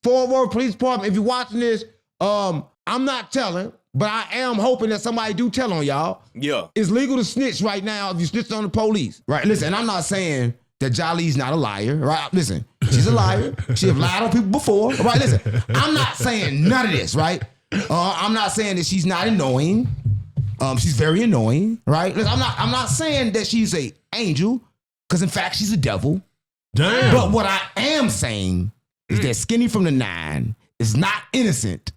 Fort Worth Police Department, if you're watching this, I'm not telling, but I am hoping that somebody do tell on y'all. Yeah. It's legal to snitch right now if you snitch on the police. Right, listen, and I'm not saying that Jolie's not a liar, right? Listen, she's a liar. She have lied on people before, right? Listen, I'm not saying none of this, right? I'm not saying that she's not annoying. She's very annoying, right? Listen, I'm not saying that she's a angel, because in fact she's a devil. Damn. But what I am saying is that Skinny from the 9 is not innocent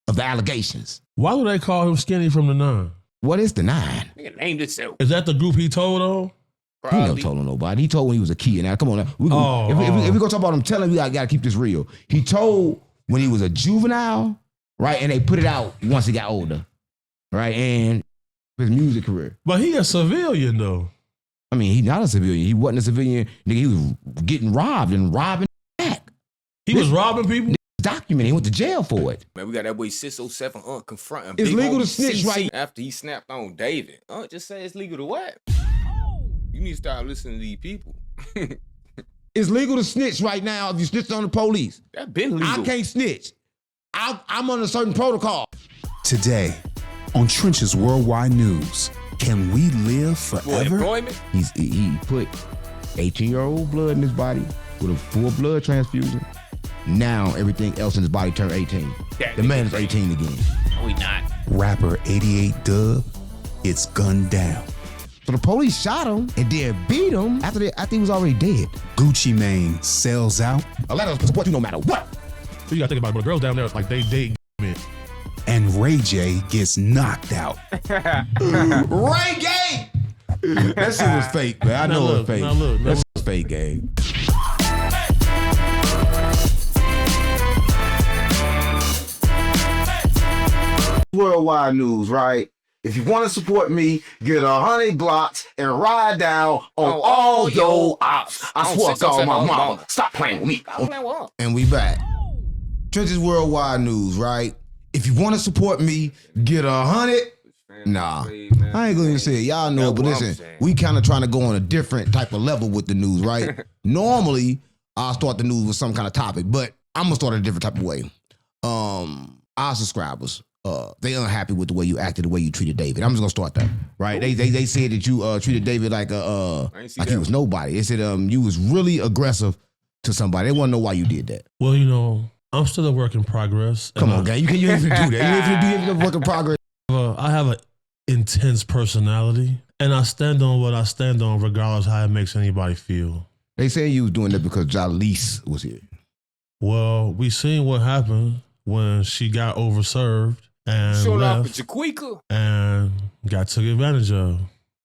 of the allegations. Why do they call him Skinny from the 9? What is the 9? Nigga named itself. Is that the group he told on? He never told on nobody. He told when he was a kid. Now, come on. Now. If we go talk about him telling, we gotta keep this real. He told when he was a juvenile, right? And they put it out once he got older, right? And his music career. But he a civilian, though. I mean, he's not a civilian. He wasn't a civilian. Nigga, he was getting robbed and robbing back. He was robbing people? Documented. He went to jail for it. Man, we got that boy 607 confronting. It's Big legal homie to snitch CC right after he snapped on David. Just say it's legal to what? You need to start listening to these people. It's legal to snitch right now if you snitch on the police. That been legal. I can't snitch. I'm under certain protocol. Today, on Trench's Worldwide News, can we live For forever? employment? He put 18-year-old blood in his body with a full blood transfusion. Now everything else in his body turned 18. The man is 18 again. No, he not. Rapper 88 Dub, it's gunned down. So the police shot him and then beat him after he was already dead. Gucci Mane sells out, A let us support you no matter what. So you gotta think about it, but the girls down there, like they men. and Ray J gets knocked out. Ray Gay! That shit was fake, man. I know it was fake. That shit was fake, gang. Worldwide news, right? If you want to support me, get 100 blocks and ride down on all your ops. I swear to God, my mama, stop playing with me. And we back. Trench's Worldwide News, right? If you want to support me, get 100. Nah, I ain't gonna say it. Y'all know it, but listen, we kind of trying to go on a different type of level with the news, right? Normally, I'll start the news with some kind of topic, but I'm gonna start it a different type of way. Our subscribers, they unhappy with the way you acted, the way you treated David. I'm just gonna start that, right? They said that you treated David like he was nobody. They said you was really aggressive to somebody. They want to know why you did that. Well, you know, I'm still a work in progress. Come on, gang. You ain't even do that. You ain't even do work in progress. I have an intense personality, and I stand on what I stand on, regardless how it makes anybody feel. They saying you was doing that because Jolise was here. Well, we seen what happened when she got overserved and Showing off left with Jaquica. and got took advantage of.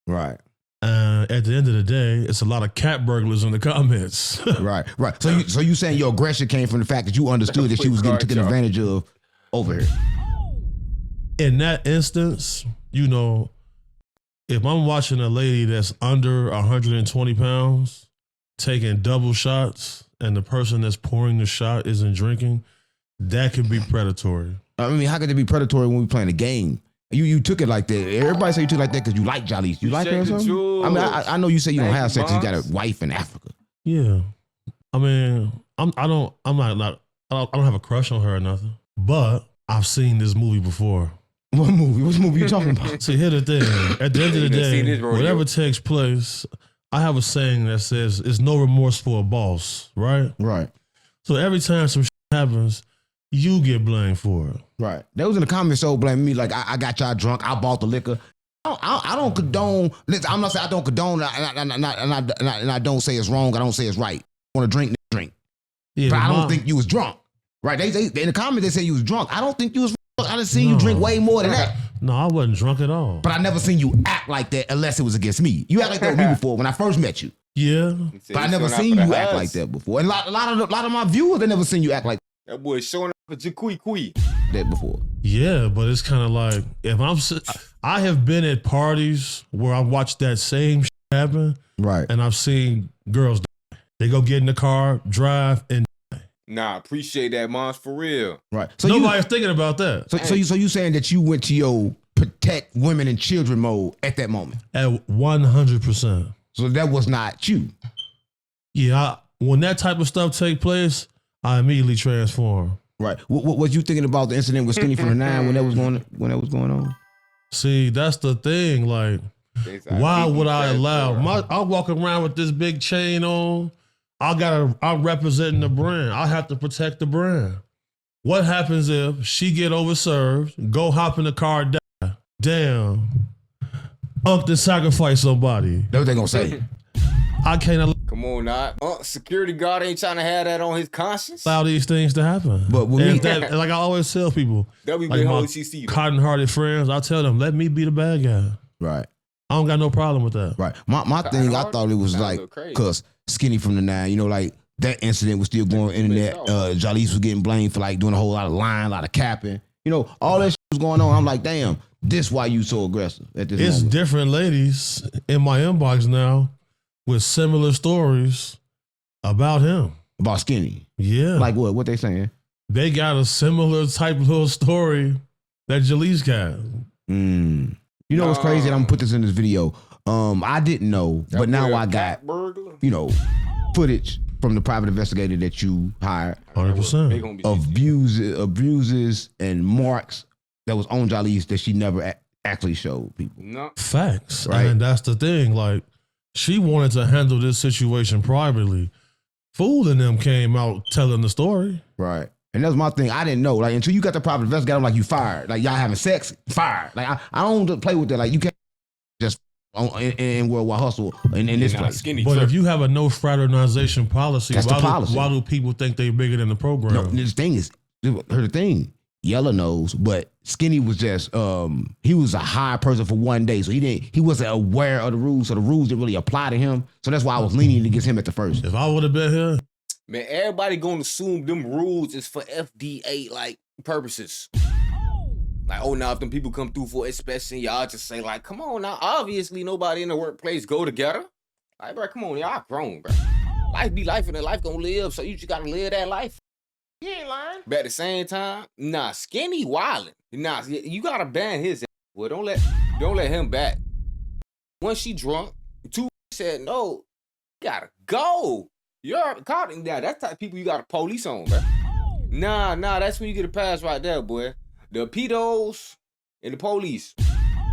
Right. And at the end of the day, it's a lot of cat burglars in the comments. Right. So you saying your aggression came from the fact that you understood that she was getting taken advantage of over here. In that instance, you know, if I'm watching a lady that's under 120 pounds taking double shots and the person that's pouring the shot isn't drinking, that could be predatory. I mean, how could it be predatory when we playing a game? You took it like that. Everybody say you took it like that because you like Jolise. You like her or something? I mean, I know you say you don't have sex. You got a wife in Africa. Yeah, I mean, I don't have a crush on her or nothing. But I've seen this movie before. What movie? Which movie you talking about? See, here's the thing. At the end of the day, whatever takes place, I have a saying that says, "It's no remorse for a boss," right? Right. So every time some shit happens, you get blamed for it. Right. That was in the comments, so blaming me like I got y'all drunk. I bought the liquor. I don't condone. Listen, I'm not saying I don't condone, and I don't say it's wrong. I don't say it's right. Want to drink. Yeah, but I don't think you was drunk. Right? They in the comments they say you was drunk. I don't think you was drunk. I done seen you drink way more than that. No, I wasn't drunk at all. But I never seen you act like that unless it was against me. You act like that with me before when I first met you. Yeah. But I never seen you act like that before. And a lot of my viewers, they never seen you act like that boy showing up for Jaquica that before. Yeah, but it's kind of like I have been at parties where I watched that same shit happen. Right. And I've seen girls die. They go get in the car, drive, and Nah, appreciate that, Mons, for real. Right. So nobody's thinking about that. So you saying that you went to your protect women and children mode at that moment? At 100%. So that was not you. Yeah, when that type of stuff take place, I immediately transformed. Right. What was you thinking about the incident with Skinny from the 9 when that was going on? See, that's the thing. Like, why would I allow I'm walking around with this big chain on? I'm representing the brand. I have to protect the brand. What happens if she get overserved, go hop in the car, die? Damn. Unc to sacrifice somebody. That's what they gonna say. I can't Come on now. Security guard ain't trying to have that on his conscience. allow these things to happen. But with me, like I always tell people, That be like big my OCC. cotton-hearted friends, I tell them, let me be the bad guy. right. I don't got no problem with that. Right. My thing, I thought it was Sound a like, little crazy. cause Skinny from the 9, you know, like that incident was still going on the internet. Jaleese was getting blamed for like doing a whole lot of lying, a lot of capping. You know, all that shit was going on. I'm like, damn, this why you so aggressive at this It's moment. different ladies in my inbox now with similar stories about him. About Skinny. Yeah. Like what? What they saying? They got a similar type of little story that Jaleese got. You know what's crazy? And I'm gonna put this in this video. I didn't know, but now I got, you know, footage from the private investigator that you hired 100%. of abuses and marks that was on Jaleese that she never actually showed people. No. Facts. Right. And that's the thing. Like, she wanted to handle this situation privately. Fool and them came out telling the story. Right. And that's my thing. I didn't know. Like, until you got the private investigator, I'm like, you fired. Like, y'all having sex, fired. Like, I don't play with that. Like, you can't just in Worldwide Hustle in this place. But if you have a no fraternization policy, That's the policy. Why do people think they're bigger than the program? No, this thing is, the thing, Yella knows, but Skinny was just, he was a high person for one day. So he wasn't aware of the rules. So the rules didn't really apply to him. So that's why I was leaning against him at the first. If I would have been here, Man, everybody gonna assume them rules is for FDA like purposes. Like, oh, now if them people come through for inspection, y'all just say like, come on now. Obviously, nobody in the workplace go together. Like, bro, come on, y'all grown, bro. Life be life and the life gonna live, so you just gotta live that life. You ain't lying. But at the same time, nah, Skinny wildin'. Nah, you gotta ban his ass. Well, don't let him back. Once she drunk, two said no, you gotta go. You're caught in that. That's the type of people you got a police on, bro. Nah, that's when you get a pass right there, boy. The pedos and the police.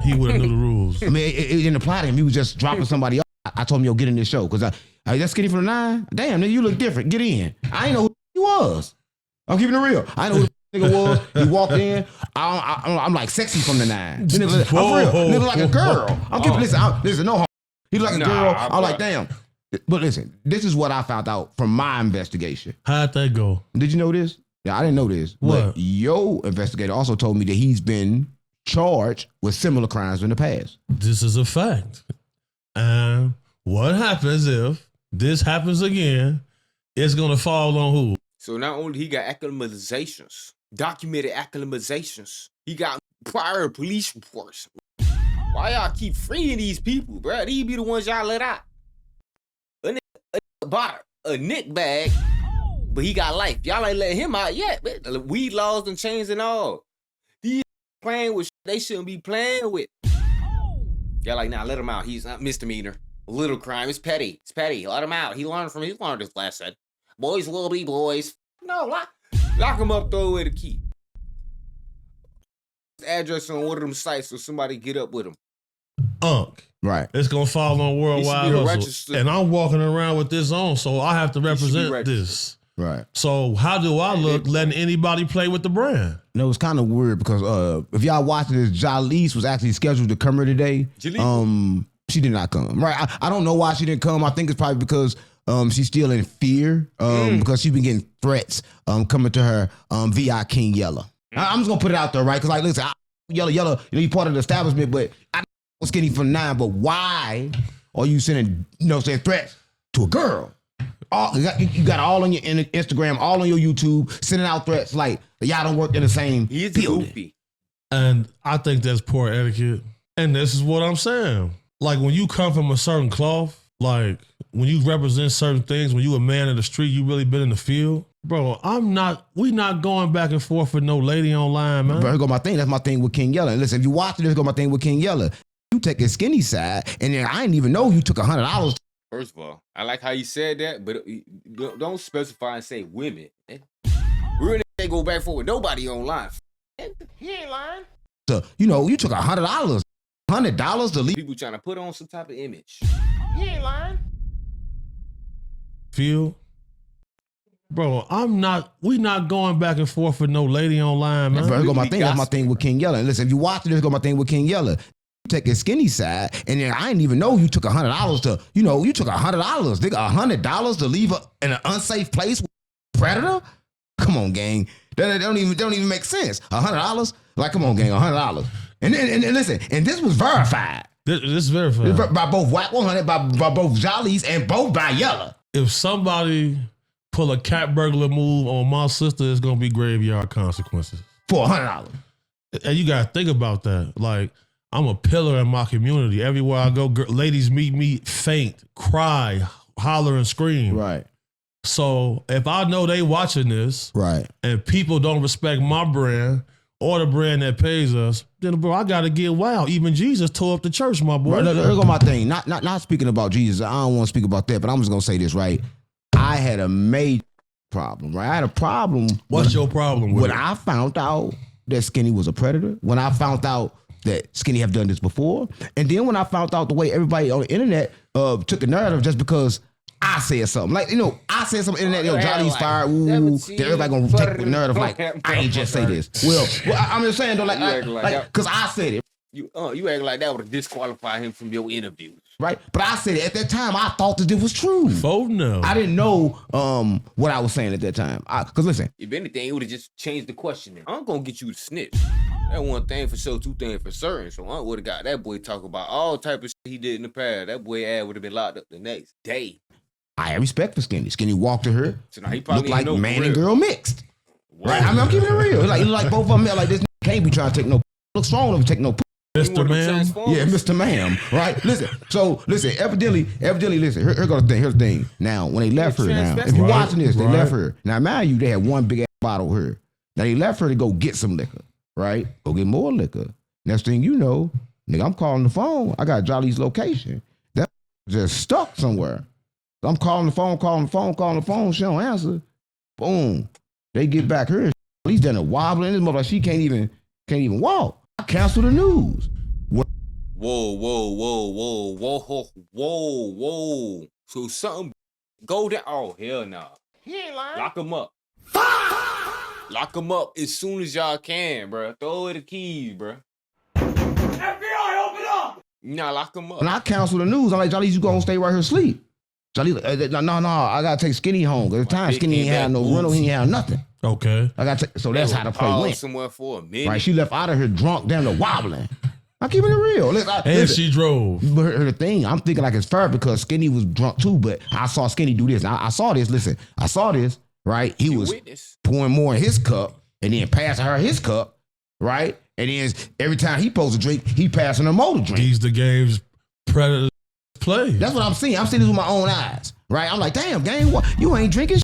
he would have knew the rules. I mean, it didn't apply to him. He was just dropping somebody off. I told him, yo, get in this show. Because that's Skinny from the 9. Damn, nigga, you look different. Get in. I ain't know who he was. I'm keeping it real. I know who the nigga was. He walked in. I'm like sexy from the 9. This nigga, I'm for real. Nigga like a girl. I'm keeping, listen, no. He look like a girl. I'm like, damn. But listen, this is what I found out from my investigation. How'd that go? Did you know this? Yeah, I didn't know this. What? But your investigator also told me that he's been charged with similar crimes in the past. This is a fact. And what happens if this happens again? It's gonna fall on who? So not only he got acclimatizations, documented acclimatizations, he got prior police reports. Why y'all keep freeing these people, bro? These be the ones y'all let out. A nigga bought a Nick bag, but he got life. Y'all ain't let him out yet. Man. Weed laws and chains and all. These playing with shit they shouldn't be playing with. Y'all like, nah, let him out. He's not misdemeanor. A little crime. It's petty. It's petty. Let him out. He learned his lesson. Boys will be boys. No, lock him up, throw away the key. Address on one of them sites so somebody get up with him. Right. It's gonna fall on Worldwide Hustle. And I'm walking around with this on, so I have to represent this. Right. So how do I look letting anybody play with the brand? No, it's kind of weird because if y'all watching this, Jaleese was actually scheduled to come here today. She did not come. Right. I don't know why she didn't come. I think it's probably because she's still in fear because she's been getting threats coming to her via King Yella. I'm just gonna put it out there, right? Because like, listen, Yella, you know, you're part of the establishment, but I know Skinny from 9. But why are you sending, saying threats to a girl? You got all on your Instagram, all on your YouTube, sending out threats like y'all don't work in the same He's building. goofy. And I think that's poor etiquette. And this is what I'm saying. Like when you come from a certain cloth, like when you represent certain things, when you a man in the street, you really been in the field. Bro, we not going back and forth with no lady online, man. Bro, here go my thing. That's my thing with King Yella. And listen, if you watching this, go my thing with King Yella. You take a Skinny side, and then I didn't even know you took $100 First of all, I like how you said that, but don't specify and say women. Real they go back forward. Nobody online. He ain't lying. So, you took $100. $100 to leave. People trying to put on some type of image. He ain't lying. Feel? Bro, we not going back and forth with no lady online, man. Bro, here go my thing. That's my thing with King Yeller. And listen, if you watch it, here go my thing with King Yeller. Take his skinny side, and then I didn't even know you took $100 to, you took $100, nigga, $100 to leave her in an unsafe place with a predator? Come on, gang. That don't even make sense. $100? Like, come on, gang, $100. And listen, and this was verified. This is verified. By both Wack 100, by both Jollies, and both by Yeller. If somebody pull a cat burglar move on my sister, it's gonna be graveyard consequences. For $100. And you gotta think about that. Like, I'm a pillar in my community. Everywhere I go, ladies meet me, faint, cry, holler, and scream. Right. So if I know they watching this, right, and people don't respect my brand or the brand that pays us, then bro, I gotta get wild. Even Jesus tore up the church, my boy. Right, there go my thing. Not speaking about Jesus. I don't want to speak about that, but I'm just gonna say this, right? I had a major problem, right? I had a problem. What's your problem with when it? I found out that Skinny was a predator, when I found out that Skinny have done this before, and then when I found out the way everybody on the internet took the narrative just because I said something. Like, I said something on the internet, Johnny's fired, ooh, then everybody gonna take the narrative like, I ain't just say this. Well, I'm just saying though, like, cause I said it. You act like that would disqualify him from your interviews. Right? But I said it at that time, I thought that it was true. Oh no. I didn't know what I was saying at that time. Cause listen. If anything, it would have just changed the questioning. I'm gonna get you to snitch. That one thing for sure, two things for certain. So I would have got that boy talk about all type of shit he did in the past. That boy ass would have been locked up the next day. I have respect for Skinny. Skinny walked to her, so now he probably looked like man and girl mixed. Whoa. Right? I mean, I'm keeping it real. Like both of them, like this can't be trying to take no. Look strong enough to take no. Mr. Ma'am? Yeah, Mr. Ma'am. Right? Listen. So, evidently, listen. Here goes the thing. Here's the thing. Now, when they left her now, if you're watching this, they left her. Now, mind you, they had one big ass bottle of her. Now, they left her to go get some liquor, right? Go get more liquor. Next thing you know, nigga, I'm calling the phone. I got Jolly's location. That just stuck somewhere. I'm calling the phone. She don't answer. Boom. They get back her. At least then a wobbling. This mother, she can't even walk. I cancel the news. Whoa. So something go down. Oh, hell no. He ain't lying. Lock him up. Lock him up as soon as y'all can, bro. Throw her the keys, bro. FBI, open up! Nah, lock him up. And I cancel the news. I'm like, Jolly, you gonna stay right here sleep. Jolly, no, I gotta take Skinny home. At the time, Skinny ain't had no rental, he ain't had nothing. Okay. I got so that's how the play went. Somewhere for a minute. Right, she left out of here drunk, down to wobbling. I'm keeping it real. Listen, she drove. But the thing, I'm thinking like it's fair because Skinny was drunk too. But I saw Skinny do this. I saw this. Listen, I saw this. Right, he was pouring more in his cup and then passing her his cup. Right, and then every time he supposed to drink, he passing her more to drink. These the games predators play. That's what I'm seeing. I'm seeing this with my own eyes. Right, I'm like, damn, gang, what? You ain't drinking.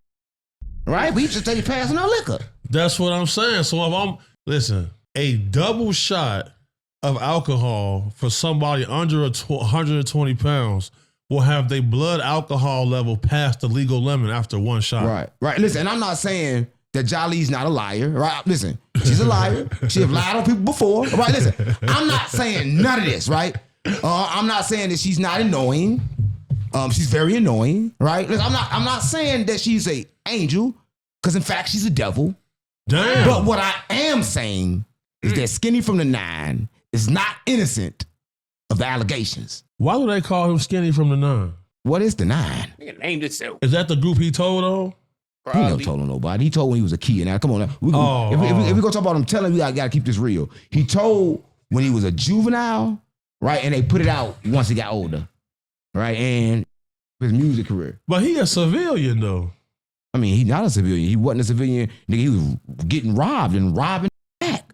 Right, but you just take passing her liquor. That's what I'm saying. So if listen, a double shot of alcohol for somebody under 120 pounds will have their blood alcohol level past the legal limit after one shot. Right. Listen, and I'm not saying that Jolly's not a liar. Right. Listen, she's a liar. She have lied on people before. Right. Listen, I'm not saying none of this. Right. I'm not saying that she's not annoying. She's very annoying. Right. Listen, I'm not saying that she's a angel, because in fact she's a devil. Damn. But what I am saying is that Skinny from the 9 is not innocent of the allegations. Why do they call him Skinny from the 9? What is the 9? Nigga named itself. Is that the group he told on? He never told on nobody. He told when he was a kid. Now, come on. Now. If we gonna talk about him telling, we gotta keep this real. He told when he was a juvenile, right? And they put it out once he got older, right? And his music career. But he a civilian though. I mean, he's not a civilian. He wasn't a civilian. Nigga, he was getting robbed and robbing back.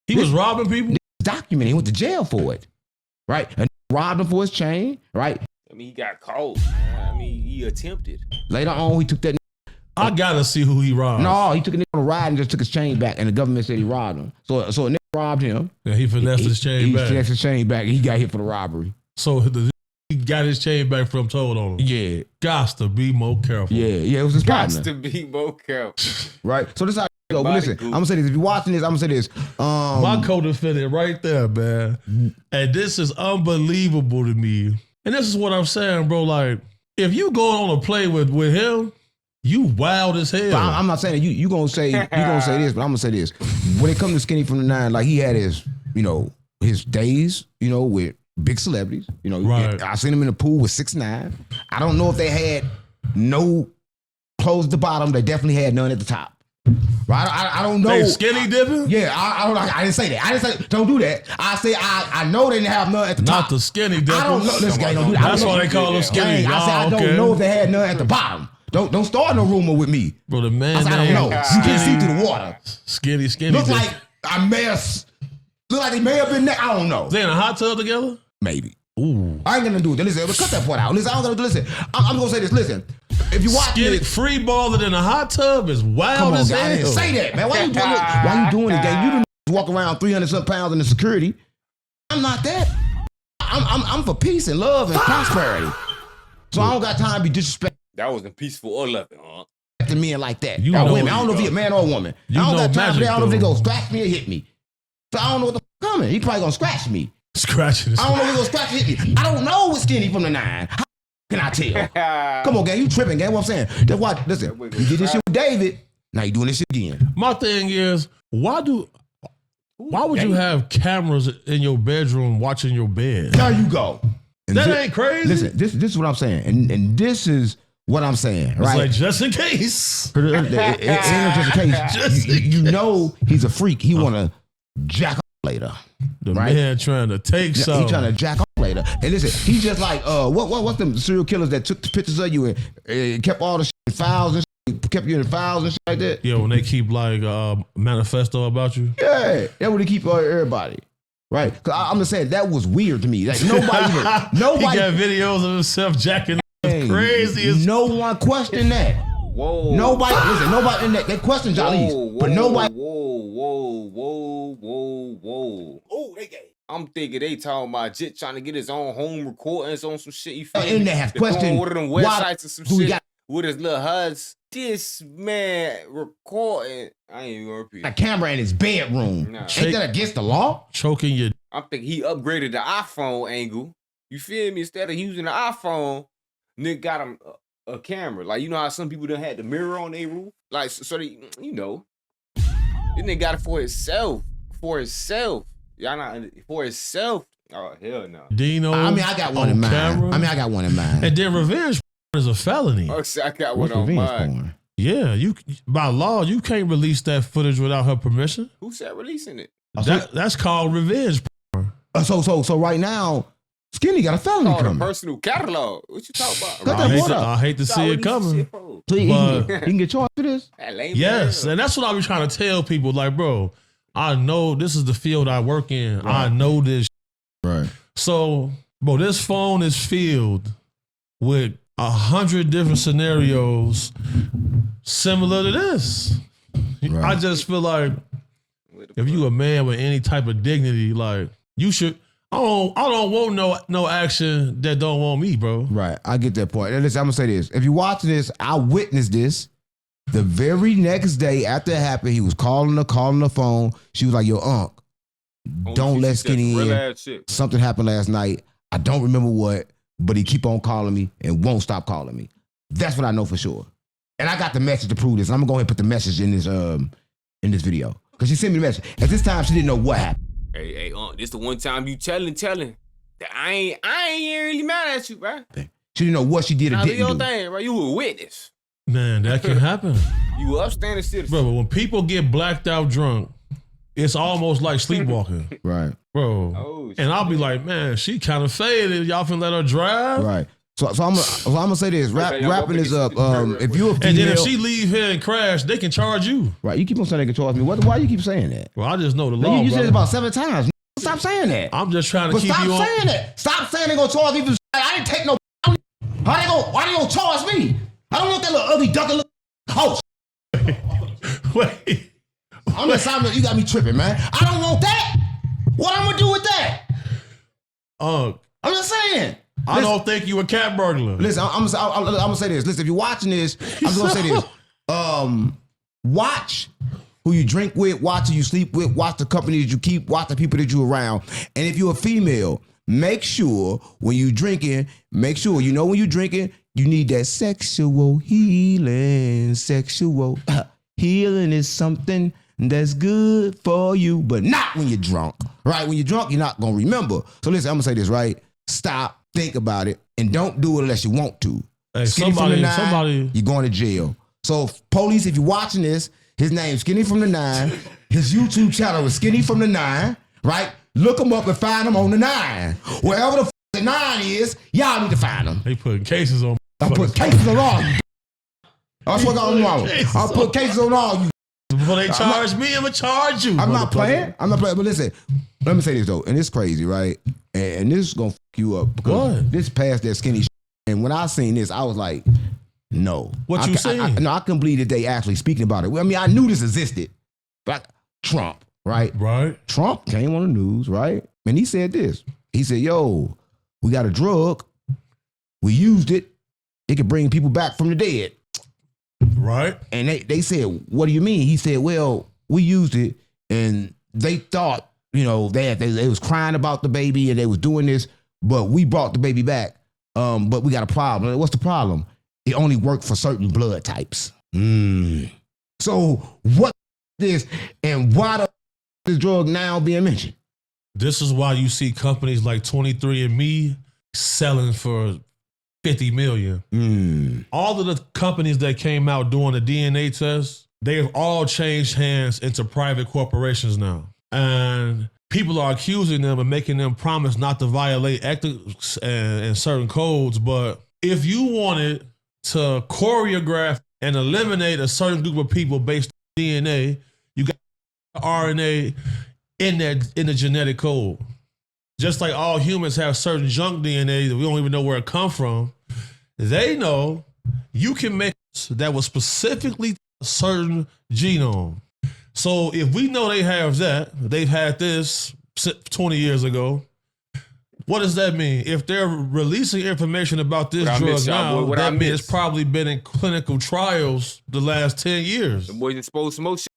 He was robbing people? Documented. He went to jail for it, right? And robbed him for his chain, right? I mean, he got caught. I mean, he attempted. Later on, he took that. I gotta see who he robbed. No, he took a nigga on a ride and just took his chain back, and the government said he robbed him. So a nigga robbed him. Yeah, he finessed his chain back. He finessed his chain back, and he got hit for the robbery. So the he got his chain back from told on him. Yeah. Gots to be more careful. Yeah, it was his Got partner. to be more careful. Right? So this is how it go. But Body listen, goop. I'm gonna say this. If you're watching this, I'm gonna say this. My co-defendant right there, man. And this is unbelievable to me. And this is what I'm saying, bro. Like, if you going on a play with him, you wild as hell. But I'm not saying that you gonna say this, but I'm gonna say this. When it comes to Skinny from the Nine, like he had his, his days, with big celebrities. Right. I seen him in the pool with 6ix9ine. I don't know if they had no clothes at the bottom. They definitely had none at the top. Right? I don't know. They skinny dipping? Yeah, I didn't say that. I didn't say don't do that. I say I know they didn't have none at the top. Not the skinny dippers. I don't know. Listen, gang, don't do that. That's why they call them skinny. Gang, I said I don't know if they had none at the bottom. Don't start no rumor with me. Bro, the man I said, I don't know. You can see through the water. Skinny. Look dip. like they may have been there. I don't know. They in a hot tub together? Maybe. Ooh. I ain't gonna do it. Listen, cut that part out. Listen, I'm gonna listen. I'm gonna say this. Listen, if you watch Skinny, this, free balling in a hot tub is wild come on, as guy, I hell. didn't say that, man. Why you doing it? Why you doing it, gang? You didn't walk around 300-some pounds in the security. I'm not that. I'm for peace and love and prosperity. So I don't got time to be disrespecting That was in peaceful 11, huh? men like that. You Or know women. I don't know if he a man or a woman. I don't got time for that. I don't know if they gonna scratch me or hit me. So I don't know what the fuck coming. He probably gonna scratch me. Scratching his I don't know if he gonna scratch or hit me. I don't know what's Skinny from the Nine. How can I tell? Come on, gang. You tripping, gang. What I'm saying. That's why. Listen, you did this shit with David. Now you doing this shit again. My thing is, why would you have cameras in your bedroom watching your bed? There you go. And That ain't crazy. Listen, this is what I'm saying, and this is what I'm saying, It's right? like just in case. It ain't just a case. You know he's a freak. He wanna jack off later. The Right. man trying to take He something. trying to jack off later. And listen, he's just like what's them serial killers that took the pictures of you and kept all the shit in files and shit, kept you in files and shit like that. Yeah, when they keep like manifesto about you. Yeah, that would keep everybody. Right? Cause I'm just saying that was weird to me. Like nobody He got videos of himself jacking. It's crazy as no one questioned that. Whoa. Nobody in that. They questioned Jolise, but nobody. Whoa. Oh, they gay. I'm thinking they talking about Jit trying to get his own home recordings on some shit. You feel me? And they have questioned one of them why websites or some do we shit got with his little HUDs. This man recording. I ain't even gonna repeat a it. camera in his bedroom. Nah. Ain't that against the law? choking your. I think he upgraded the iPhone angle. You feel me? Instead of using the iPhone, nigga got him a camera. Like, you know how some people done had the mirror on their roof? Like, so they, this nigga got it for himself. Y'all not, for himself. Oh, hell no. Dino. I mean, I got one in mind. camera. And then revenge is a felony. Oh, see, I got What's one on revenge mine. porn? Yeah, you by law you can't release that footage without her permission. Who said releasing it? That's called revenge. So right now, Skinny got a felony Oh, the coming. personal catalog. What you talking about? Cut that water. I hate to see it coming. So he can get charged for this. That lame Yes, hell. and that's what I was trying to tell people. Like, bro, I know this is the field I work in. Right. I know this. Right. So, bro, this phone is filled with 100 different scenarios similar to this. Right. I just feel like if you a man with any type of dignity, like you should. I don't want no action that don't want me, bro. Right. I get that point. And listen, I'm gonna say this. If you watching this, I witnessed this. The very next day after it happened, he was calling the phone. She was like, "Yo, Unc, don't let Skinny in. Something happened last night. I don't remember what, but he keep on calling me and won't stop calling me. That's what I know for sure. And I got the message to prove this. I'm gonna go ahead and put the message in this video because she sent me the message. At this time, she didn't know what happened. Hey, this the one time you telling that I ain't really mad at you, bro. She didn't know what she did or Now do didn't your do. thing, bro. You a witness. Man, that can happen. You a upstanding citizen. Bro, but when people get blacked out drunk, it's almost like sleepwalking. Right. Bro. Oh, shit. And I'll be like, man, she kind of faded. Y'all finna let her drive? Right. So I'm gonna say this. Okay, y'all Wrapping go this up. pick it. If you a female, And then if she leave here and crash, they can charge you. right, you keep on saying they can charge me. Why you keep saying that? Well, I just know the law, You said brother. it about 7 times. Stop saying that. I'm just trying to But keep stop you on. saying that. Stop saying they gonna charge me for shit. I didn't take no. Why they gonna charge me? I don't want that little ugly duck. Oh, Wait. I'm just saying you got me tripping, man. I don't want that. What I'm gonna do with that? I'm I'm just saying. I don't think you a cat burglar. Listen, I'm gonna say this. Listen, if you're watching this, I'm just gonna say this. Watch who you drink with, watch who you sleep with, watch the company that you keep, watch the people that you're around. And if you're a female, make sure when you drinking, make sure you know when you drinking, you need that sexual healing. Sexual healing is something that's good for you, but not when you're drunk. Right? When you're drunk, you're not gonna remember. So listen, I'm gonna say this, right? Stop, think about it, and don't do it unless you want to. Hey, Skinny from the 9, somebody, you're going to jail. So police, if you're watching this, his name's Skinny from the 9. His YouTube channel is Skinny from the 9, right? Look him up and find him on the 9. Wherever the 9 is, y'all need to find him. They putting cases on. I put cases on all you. I swear to God, I'll put cases on all you. Before they charge me, I'm gonna charge you. I'm not playing. But listen, let me say this though, and it's crazy, right? And this is gonna fuck you up because this past that skinny shit. And when I seen this, I was like, no. What you saying? No, I couldn't believe that they actually speaking about it. I mean, I knew this existed. But Trump, right? Right. Trump came on the news, right? And he said this. He said, yo, we got a drug. We used it. It could bring people back from the dead. Right. And they said, what do you mean? He said, well, we used it and they thought, you know, they was crying about the baby and they was doing this, but we brought the baby back. But we got a problem. What's the problem? It only worked for certain blood types. So what is and why the drug now being mentioned? This is why you see companies like 23andMe selling for 50 million. All of the companies that came out doing the DNA test, they have all changed hands into private corporations now. And people are accusing them and making them promise not to violate ethics and certain codes. But if you wanted to choreograph and eliminate a certain group of people based on DNA, you got RNA in the genetic code. Just like all humans have certain junk DNA that we don't even know where it come from, they know you can make that was specifically a certain genome. So if we know they have that, they've had this 20 years ago, what does that mean? If they're releasing information about this drug now, that means it's probably been in clinical trials the last 10 years. The boys exposed some more shit.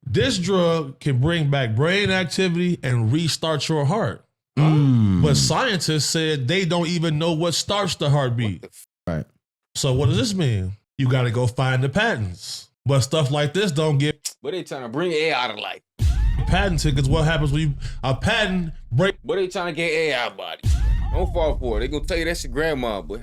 This drug can bring back brain activity and restart your heart. But scientists said they don't even know what starts the heartbeat. Right. So what does this mean? You got to go find the patents. But stuff like this don't get... But they trying to bring AI out of life. Patented, because what happens when a patent break... But they trying to get AI bodies. Don't fall for it. They gonna tell you that's your grandma, boy.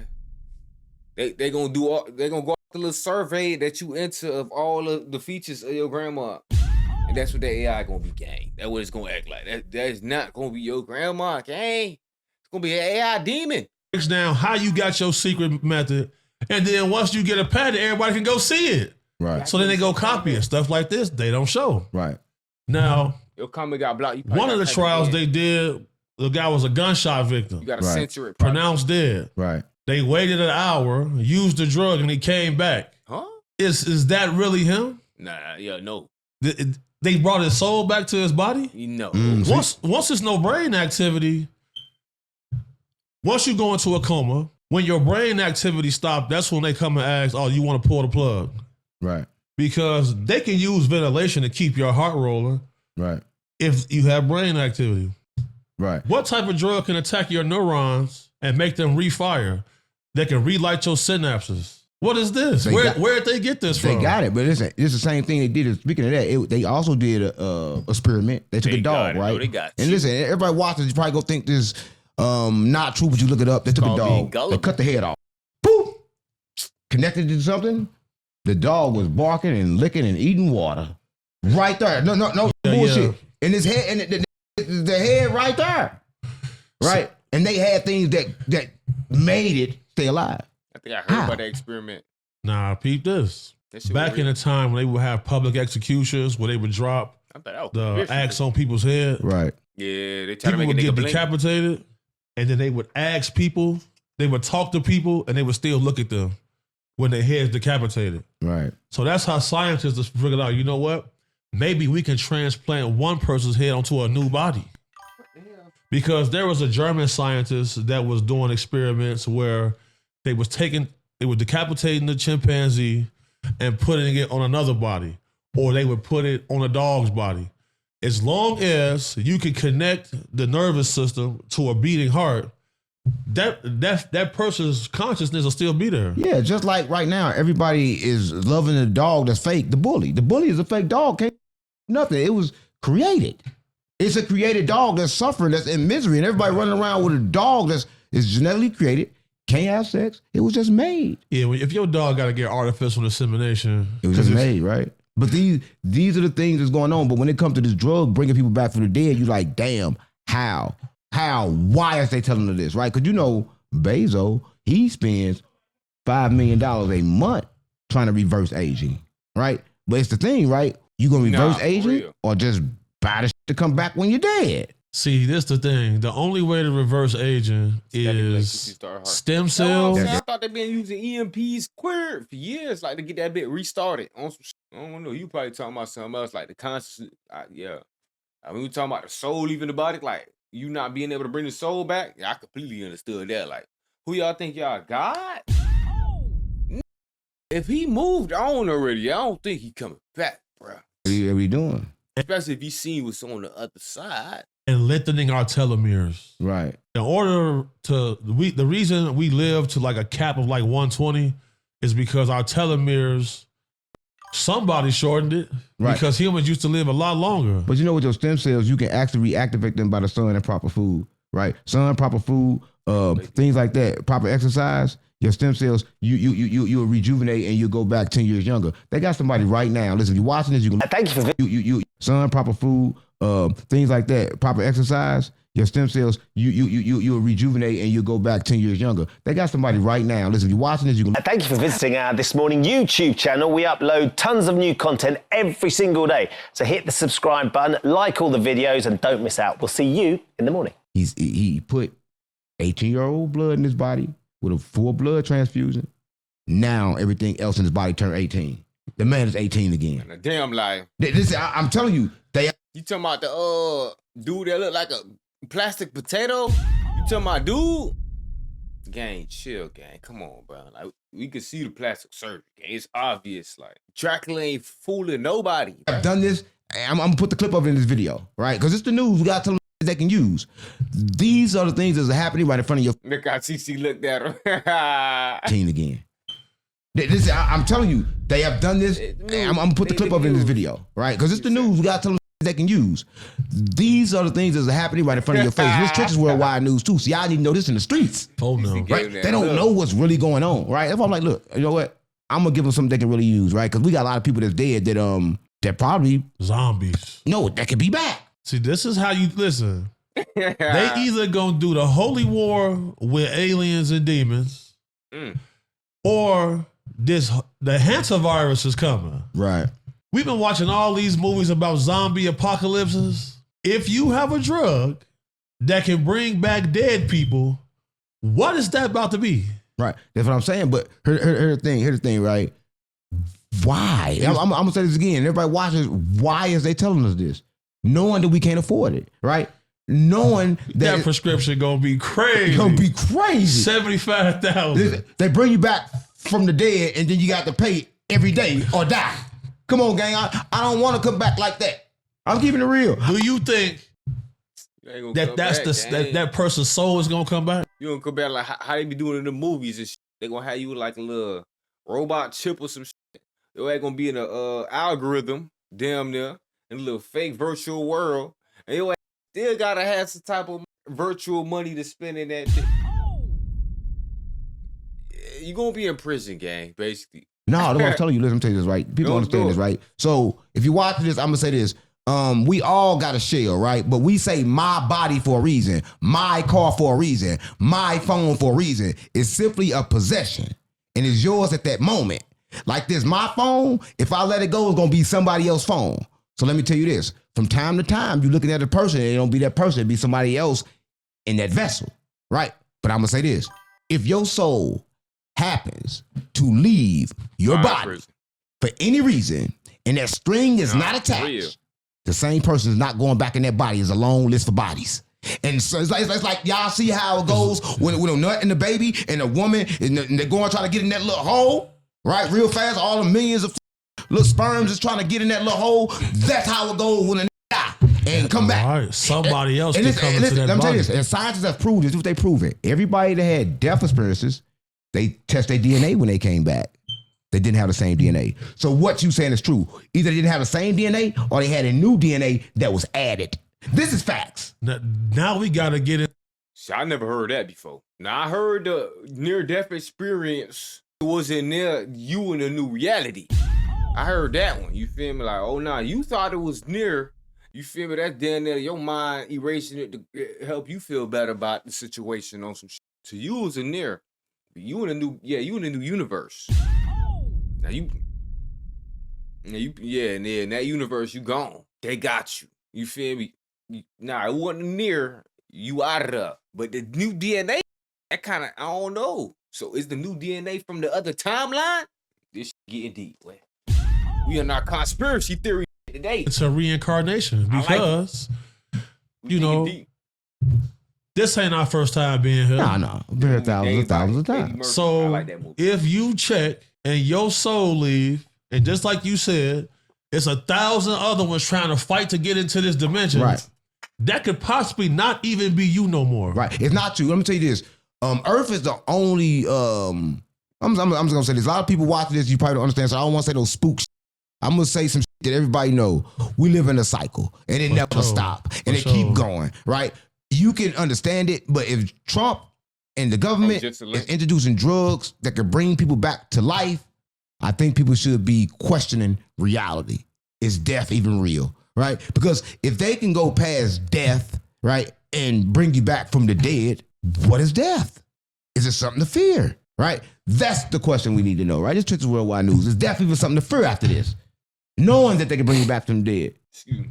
They gonna go off the little survey that you enter of all of the features of your grandma. And that's what the AI gonna be, gang. That's what it's gonna act like. That is not gonna be your grandma, gang. It's gonna be an AI demon. Breaks down how you got your secret method, and then once you get a patent, everybody can go see it. Right. So then they go copy it. Stuff like this, they don't show. Right. Now, your comment got blocked. One of the trials they did, the guy was a gunshot victim. You gotta censor it. Pronounced dead. Right. They waited an hour, used the drug, and he came back. Huh? Is that really him? Nah, no. They brought his soul back to his body? No. Once there's no brain activity, once you go into a coma, when your brain activity stops, that's when they come and ask, oh, you want to pull the plug? Right. Because they can use ventilation to keep your heart rolling. Right. If you have brain activity. Right. What type of drug can attack your neurons and make them refire? That can relight your synapses. What is this? Where did they get this from? They got it, but listen, it's the same thing they did. Speaking of that, they also did a experiment. They took a dog, right? They got and listen, everybody watching, you probably go think this not true, but you look it up. They took a dog. They cut the head off. Boop! Connected to something. The dog was barking and licking and eating water. Right there. No bullshit. Yeah. And his head, and the head right there. Right? And they had things that made it stay alive. I think I heard about that experiment. Nah, peep this. Back in the time when they would have public executions where they would drop the axe on people's head. Right. Yeah, they try to people make would get decapitated, and then they would ask people, they would talk to people, and they would still look at them when their head's decapitated. Right. So that's how scientists figured out, you know what? Maybe we can transplant one person's head onto a new body. Because there was a German scientist that was doing experiments where they were decapitating the chimpanzee and putting it on another body, or they would put it on a dog's body. As long as you can connect the nervous system to a beating heart, that person's consciousness will still be there. Yeah, just like right now, everybody is loving a dog that's fake. The bully is a fake dog. Can't nothing. It was created. It's a created dog that's suffering, that's in misery, and everybody running around with a dog that's genetically created, can't have sex. It was just made. Yeah, if your dog got to get artificial insemination, it was just made, right? But these are the things that's going on. But when it comes to this drug bringing people back from the dead, you're like, damn, how? Why is they telling us this, right? Because you know, Bezos, he spends $5 million a month trying to reverse aging, right? But it's the thing, right? You gonna reverse aging or just buy the shit to come back when you're dead? See, this the thing. The only way to reverse aging is stem cells. I thought they've been using EMPs for years, like to get that bit restarted on some shit. I don't know. You probably talking about something else, like the consciousness. Yeah. I mean, we talking about the soul leaving the body, like you not being able to bring the soul back. Yeah, I completely understood that. Like, who y'all think y'all God? If he moved on already, I don't think he coming back, bro. What are we doing? Especially if you seen what's on the other side. And lengthening our telomeres. Right. In order to, the reason we live to like a cap of like 120 is because our telomeres, somebody shortened it. Right. Because humans used to live a lot longer. But you know, with your stem cells, you can actually reactivate them by the sun and proper food, right? Sun, proper food, things like that, proper exercise. Your stem cells, you'll rejuvenate and you'll go back 10 years younger. They got somebody right now. Listen, if you're watching this, you can. Thank you for you sun, proper food, things like that, proper exercise. Your stem cells, you'll rejuvenate and you'll go back 10 years younger. They got somebody right now. Listen, if you're watching this, you can. Thank you for visiting our This Morning YouTube channel. We upload tons of new content every single day. So hit the subscribe button, like all the videos, and don't miss out. We'll see you in the morning. He put 18-year-old blood in his body with a full blood transfusion. Now everything else in his body turned 18. The man is 18 again. And a damn lie. I'm telling you, you talking about the dude that look like a plastic potato? You talking about dude? Gang, chill, gang. Come on, bro. Like we can see the plastic surgery. Gang. It's obvious. Like Dracula ain't fooling nobody. I've done this. I'm gonna put the clip of it in this video, right? Because it's the news. We gotta tell them they can use. These are the things that's happening right in front of your. Look how CC looked at him. 18 again. I'm telling you, they have done this. I'm gonna put the clip of it in this video, right? Because it's the news. We gotta tell them they can use. These are the things that's happening right in front of your face. This Trenches Worldwide News too. See, y'all need to know this in the streets. Oh no, right? They don't know what's really going on, right? That's why I'm like, look, you know what? I'm gonna give them something they can really use, right? Because we got a lot of people that's dead that probably zombies. No, that could be back. See, this is how you listen. They either gonna do the holy war with aliens and demons, or the hantavirus is coming. Right. We've been watching all these movies about zombie apocalypses. If you have a drug that can bring back dead people, what is that about to be? Right. That's what I'm saying. But here's the thing, right? Why? I'm gonna say this again. Everybody watches. Why is they telling us this? Knowing that we can't afford it, right? Knowing that prescription gonna be crazy. Gonna be crazy. 75,000. They bring you back from the dead, and then you got to pay every day or die. Come on, gang. I don't want to come back like that. I'm keeping it real. Do you think that person's soul is gonna come back? You gonna come back like how they be doing in the movies and shit. They gonna have you like a little robot chip or some shit. They ain't gonna be in a algorithm, damn near, in a little fake virtual world, and you still gotta have some type of virtual money to spend in that shit. You gonna be in prison, gang, basically. No, that's what I'm telling you. Listen, I'm telling you this, right? People understand this, right? So if you watch this, I'm gonna say this. We all got a shell, right? But we say my body for a reason, my car for a reason, my phone for a reason. It's simply a possession, and it's yours at that moment. Like this, my phone, if I let it go, it's gonna be somebody else's phone. So let me tell you this. From time to time, you're looking at a person, and it don't be that person, it be somebody else in that vessel, right? But I'm gonna say this. If your soul happens to leave your body for any reason, and that string is not attached, the same person is not going back in that body. It's a long list for bodies. And so it's like y'all see how it goes when a nut and the baby and a woman and they're going trying to get in that little hole, right? Real fast, all the millions of little sperms is trying to get in that little hole. That's how it goes when a die and come back. Right. Somebody else can come into that let me tell body. you this, and scientists have proved this. What they prove it. Everybody that had death experiences, they test their DNA when they came back. They didn't have the same DNA. So what you saying is true. Either they didn't have the same DNA or they had a new DNA that was added. This is facts. Now we got to get it. See, I never heard that before. Now, I heard the near-death experience was in there, you in a new reality. I heard that one. You feel me? Like, oh, nah, you thought it was near. You feel me? That's down there, your mind erasing it to help you feel better about the situation on some shit. So you was in there. You in a new universe. Now in that universe, you gone. They got you. You feel me? Nah, it wasn't near. You out of there. But the new DNA, that kind of, I don't know. So is the new DNA from the other timeline? This shit getting deep, man. We in our conspiracy theory today. It's a reincarnation because, this ain't our first time being here. No. Been here thousands of times. So like that movie. if you check and your soul leave, and just like you said, it's 1,000 other ones trying to fight to get into this dimension. Right. That could possibly not even be you no more. Right. It's not true. Let me tell you this. Earth is the only I'm just gonna say this. A lot of people watching this, you probably don't understand, so I don't want to say those spooks. I'm gonna say some shit that everybody know. We live in a cycle and it never stop. And it keep going, right? You can understand it, but if Trump and the government is introducing drugs that could bring people back to life, I think people should be questioning reality. Is death even real? Right? Because if they can go past death, right, and bring you back from the dead, what is death? Is it something to fear? Right? That's the question we need to know, right? This Twitch is Worldwide News. Is death even something to fear after this? Knowing that they can bring you back from the dead. Excuse me.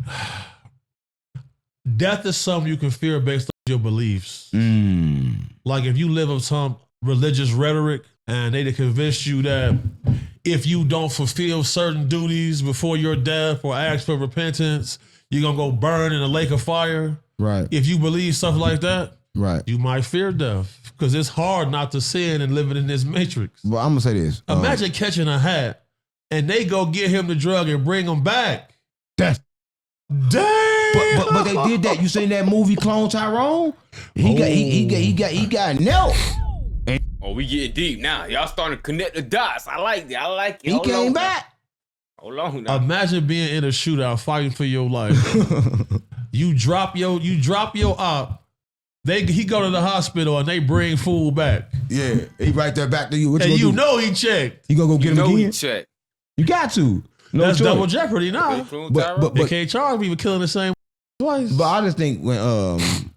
Death is something you can fear based on your beliefs. Like if you live with some religious rhetoric and they convince you that if you don't fulfill certain duties before your death or ask for repentance, you're going to go burn in a lake of fire. Right. If you believe stuff like that, right, you might fear death because it's hard not to sin and living in this matrix. Well, I'm going to say this. Imagine catching a hat and they go get him the drug and bring him back. That's damn. But they did that. You seen that movie Clone Tyrone? He got nailed. Oh, we getting deep now. Y'all starting to connect the dots. I like it. He came back. Hold on now. Imagine being in a shootout fighting for your life. you drop your op. He go to the hospital and they bring food back. Yeah, he right there back to you. What and you do? know he checked. You gonna go get him again? He checked. You got to. No That's choice. double jeopardy now. But they can't charge me with killing the same twice. But I just think when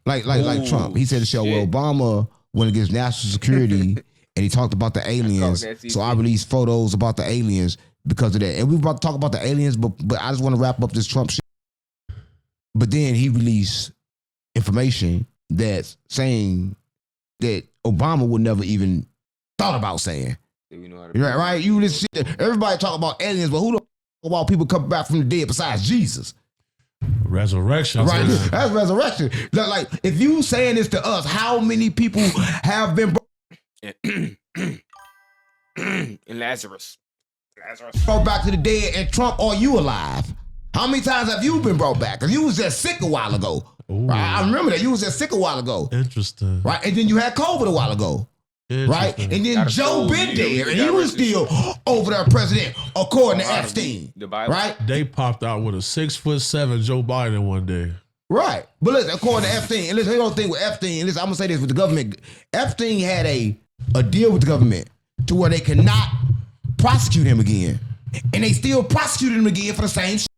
like Trump, he said to show well, Obama went against national security and he talked about the aliens. So I released photos about the aliens because of that. And we were about to talk about the aliens, but I just want to wrap up this Trump shit. But then he released information that's saying that Obama would never even thought about saying. Right? You listen, everybody talk about aliens, but who the about people coming back from the dead besides Jesus? Resurrection. Right. That's resurrection. Like, if you saying this to us, how many people have been and Lazarus brought back to the dead and Trump, are you alive? How many times have you been brought back? Because you was just sick a while ago. Right? I remember that. You was just sick a while ago. Interesting. Right? And then you had COVID a while ago. Right? And then Joe been there and he was still over there president according to Epstein. Right? They popped out with a 6'7" Joe Biden one day. Right. But listen, according to Epstein, and listen, they don't think with Epstein, and listen, I'm gonna say this with the government. Epstein had a deal with the government to where they cannot prosecute him again. And they still prosecuted him again for the same shit.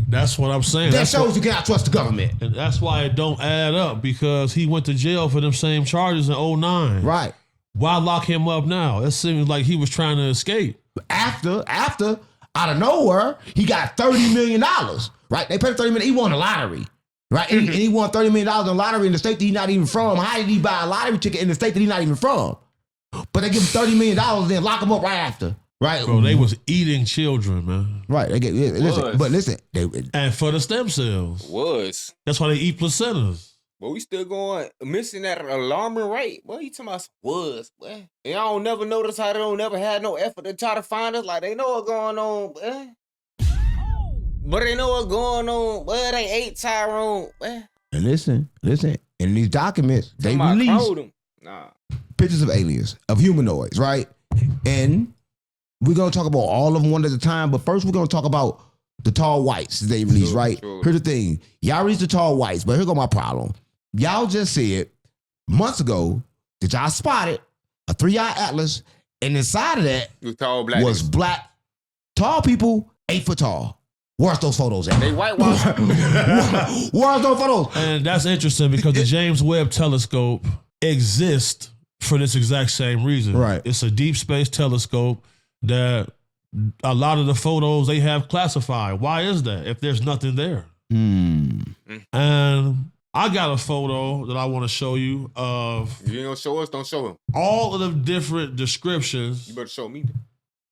That's what I'm saying. That shows you cannot trust the government. And that's why it don't add up, because he went to jail for them same charges in 2009. Right. Why lock him up now? It seems like he was trying to escape. After, out of nowhere, he got $30 million. Right? They paid $30 million. He won a lottery. Right? And he won $30 million in the lottery in the state that he's not even from. How did he buy a lottery ticket in the state that he's not even from? But they give him $30 million and then lock him up right after. Right? Bro, they was eating children, man. Right. They get listen, but listen. And for the stem cells. Was. That's why they eat placentas. But we still going missing at an alarming rate. Boy, you talking about some was, boy. And y'all don't never notice how they don't never had no effort to try to find us. Like, they know what's going on, boy. But they know what's going on, boy. They ate Tyrone, boy. And listen. In these documents, they release pictures of aliens, of humanoids, right? And we're going to talk about all of them one at a time. But first, we're going to talk about the tall whites they released, right? Sure. Here's the thing. Y'all released the tall whites, but here go my problem. Y'all just said months ago that y'all spotted a 3-eye atlas, and inside of that was black tall people 8 foot tall. Where's those photos at? They whitewashed. Where's those photos? And that's interesting because the James Webb Telescope exists for this exact same reason. Right. It's a deep space telescope that a lot of the photos they have classified. Why is that if there's nothing there? And I got a photo that I want to show you of. If you ain't gonna show us, don't show him. All of the different descriptions. You better show me.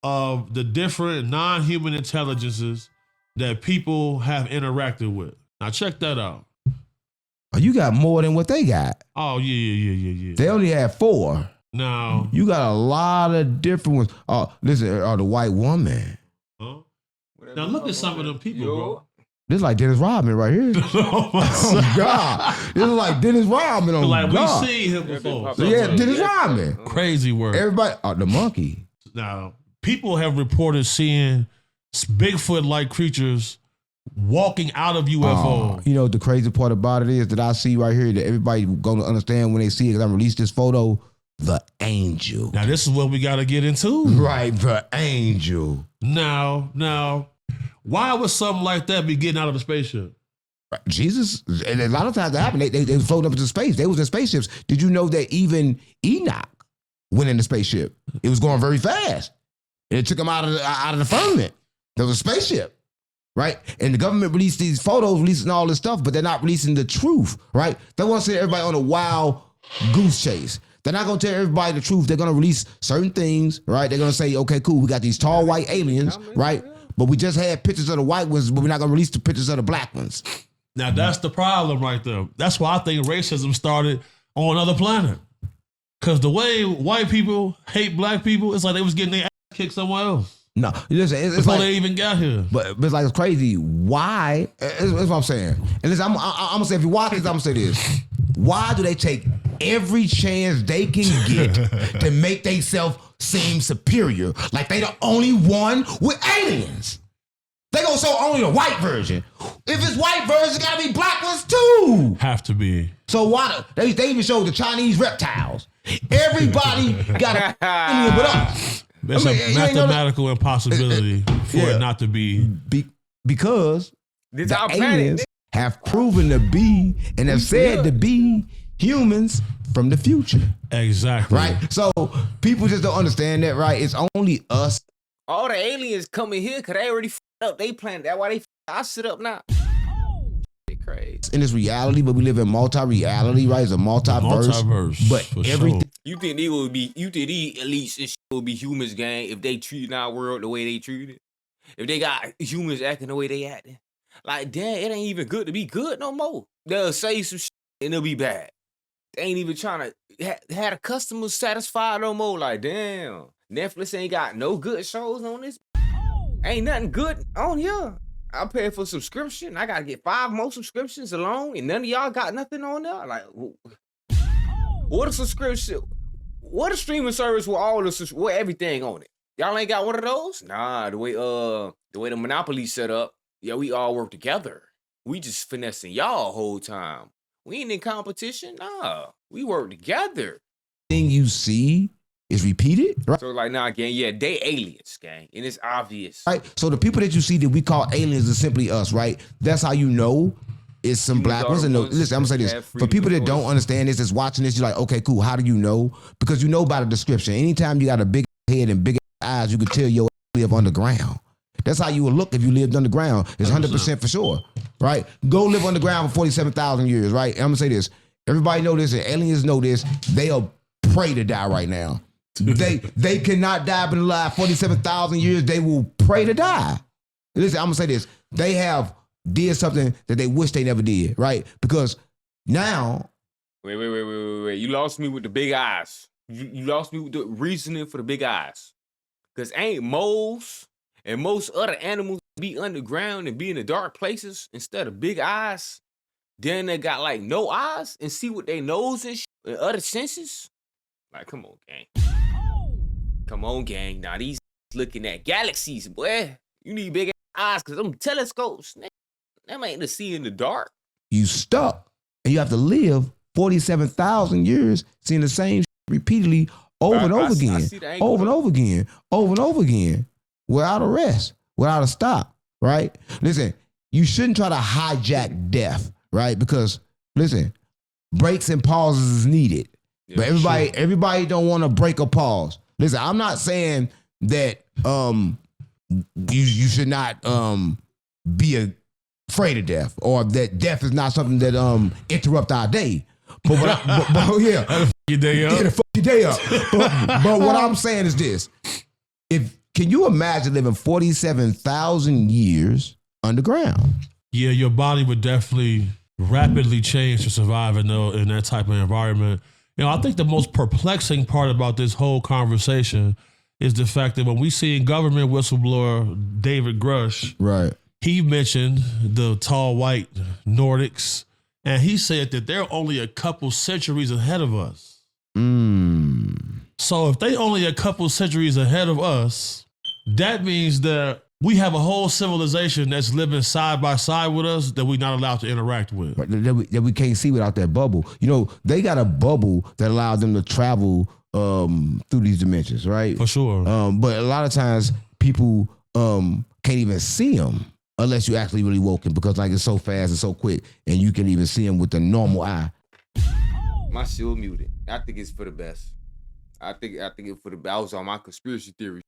Of the different non-human intelligences that people have interacted with. Now check that out. Oh, you got more than what they got. Oh, yeah. They only had 4. Now You got a lot of different ones. Oh, listen, the white woman. huh? Now look at some of them people, bro. This is like Dennis Rodman right here. Oh, my Oh, God. This is like Dennis Rodman on like God. we seen him before. So, yeah, Dennis Rodman. Crazy work. Everybody, the monkey. Now, people have reported seeing Bigfoot-like creatures walking out of UFO. You know, the crazy part about it is that I see right here that everybody going to understand when they see it because I released this photo, the angel. Now, this is what we got to get into. Right, the angel. Now, why would something like that be getting out of a spaceship? Jesus, and a lot of times that happened. They floated up into space. They was in spaceships. Did you know that even Enoch went in the spaceship? It was going very fast. And it took him out of the firmament. There was a spaceship, right? And the government released these photos, releasing all this stuff, but they're not releasing the truth, right? They want to send everybody on a wild goose chase. They're not going to tell everybody the truth. They're going to release certain things, right? They're going to say, okay, cool, we got these tall white aliens, right? But we just had pictures of the white ones, but we're not going to release the pictures of the black ones. Now, that's the problem right there. That's why I think racism started on another planet. Because the way white people hate black people, it's like they was getting their ass kicked somewhere else. No, listen, it's Before like, they even got here. but it's like it's crazy. Why? That's what I'm saying. And listen, I'm gonna say if you watch this, I'm gonna say this. Why do they take every chance they can get to make themselves seem superior? Like they the only one with aliens. They gonna show only the white version. If it's white version, it gotta be black ones too. Have to be. So why they even show the Chinese reptiles? Everybody got an alien but us. There's a mathematical impossibility for it not to be. Because This the our aliens planet. have proven to be and have said to be humans from the future. Exactly. Right? So people just don't understand that, right? It's only us. All the aliens coming here because they already up. They planned. That's why I sit up now. Shit crazy. In this reality, but we live in multi-reality, right? It's a multiverse. But for everything. sure. You think they would be? You think these elites and shit would be humans, gang? If they treated our world the way they treat it, if they got humans acting the way they acting, like damn, it ain't even good to be good no more. They'll say some shit and it'll be bad. They ain't even trying to have the customers satisfied no more. Like damn, Netflix ain't got no good shows on this. Ain't nothing good on here. I pay for subscription. I gotta get 5 more subscriptions alone, and none of y'all got nothing on there. Like, what a subscription? What a streaming service with all with everything on it? Y'all ain't got one of those? Nah, the way the monopoly set up, yeah, we all work together. We just finessing y'all whole time. We ain't in competition. Nah, we work together. Thing you see is repeated, right? So like, nah, gang, yeah, they aliens, gang, and it's obvious. Right. So the people that you see that we call aliens is simply us, right? That's how you know it's some black ones. And listen, I'm gonna say this. For people that don't understand this, that's watching this, you're like, okay, cool. How do you know? Because you know by the description. Anytime you got a big head and big eyes, you can tell you live underground. That's how you would look if you lived underground. It's 100% for sure, right? Go live underground for 47,000 years, right? And I'm gonna say this. Everybody know this, and aliens know this. They are prey to die right now. They cannot die but alive 47,000 years. They will pray to die. Listen, I'm gonna say this. They have did something that they wish they never did, right? Because Now, Wait. You lost me with the big eyes. You lost me with the reasoning for the big eyes. Because ain't moles and most other animals be underground and be in the dark places instead of big eyes? Then they got like no eyes and see with their nose and other senses? Like, come on, gang. Come on, gang. Now these looking at galaxies, boy. You need big eyes because them telescopes, them ain't to see in the dark. you stuck and you have to live 47,000 years seeing the same repeatedly over and over again, over and over again, over and over again, without a rest, without a stop, right? Listen, you shouldn't try to hijack death, right? Because, listen, breaks and pauses is needed. Yeah, but everybody don't want to break a pause. Listen, I'm not saying that you should not be afraid of death or that death is not something that interrupt our day. But Your day up. yeah, to fuck your day up. But what I'm saying is this: can you imagine living 47,000 years underground? Yeah, your body would definitely rapidly change to survive in that type of environment. You know, I think the most perplexing part about this whole conversation is the fact that when we see government whistleblower David Grush, Right. he mentioned the tall white Nordics, and he said that they're only a couple centuries ahead of us. So if they only a couple centuries ahead of us, that means that we have a whole civilization that's living side by side with us that we're not allowed to interact with. Right, that we can't see without that bubble. You know, they got a bubble that allows them to travel through these dimensions, right? For sure. But a lot of times people can't even see them unless you actually really woken, because like it's so fast and so quick, and you can even see them with the normal eye. My shit was muted. I think it's for the best. I think it's for the best. I was on my conspiracy theory.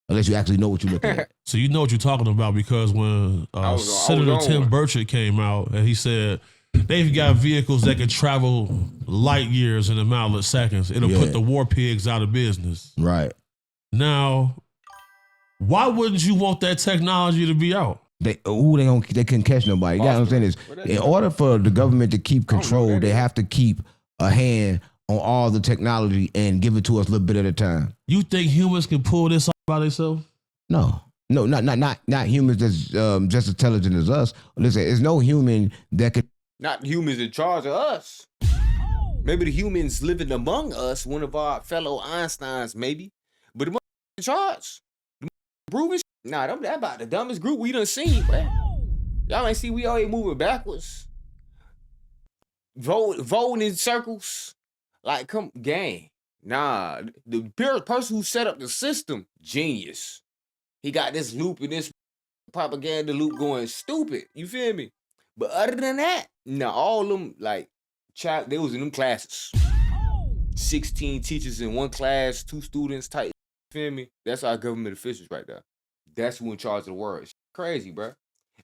Unless you actually know what you're looking at. So you know what you're talking about, because when Senator Tim Burchett came out and he said they've got vehicles that can travel light years in a matter of seconds, it'll put the war pigs out of business. Right. Now, why wouldn't you want that technology to be out? They couldn't catch nobody. You got what I'm saying is, in order for the government to keep control, they have to keep a hand on all the technology and give it to us a little bit at a time. You think humans can pull this off by themselves? No, not humans that's just intelligent as us. Listen, there's no human that could. Not humans in charge of us. Maybe the humans living among us, one of our fellow Einsteins, maybe. But the in charge. The proving that about the dumbest group we done seen, man. Y'all ain't see we already moving backwards. Voting in circles. Like, come, gang. Nah, the person who set up the system, genius. He got this loop and this propaganda loop going stupid. You feel me? But other than that, nah, all of them, like, they was in them classes. 16 teachers in one class, 2 students type. You feel me? That's our government officials right there. That's who in charge of the world. It's crazy, bro.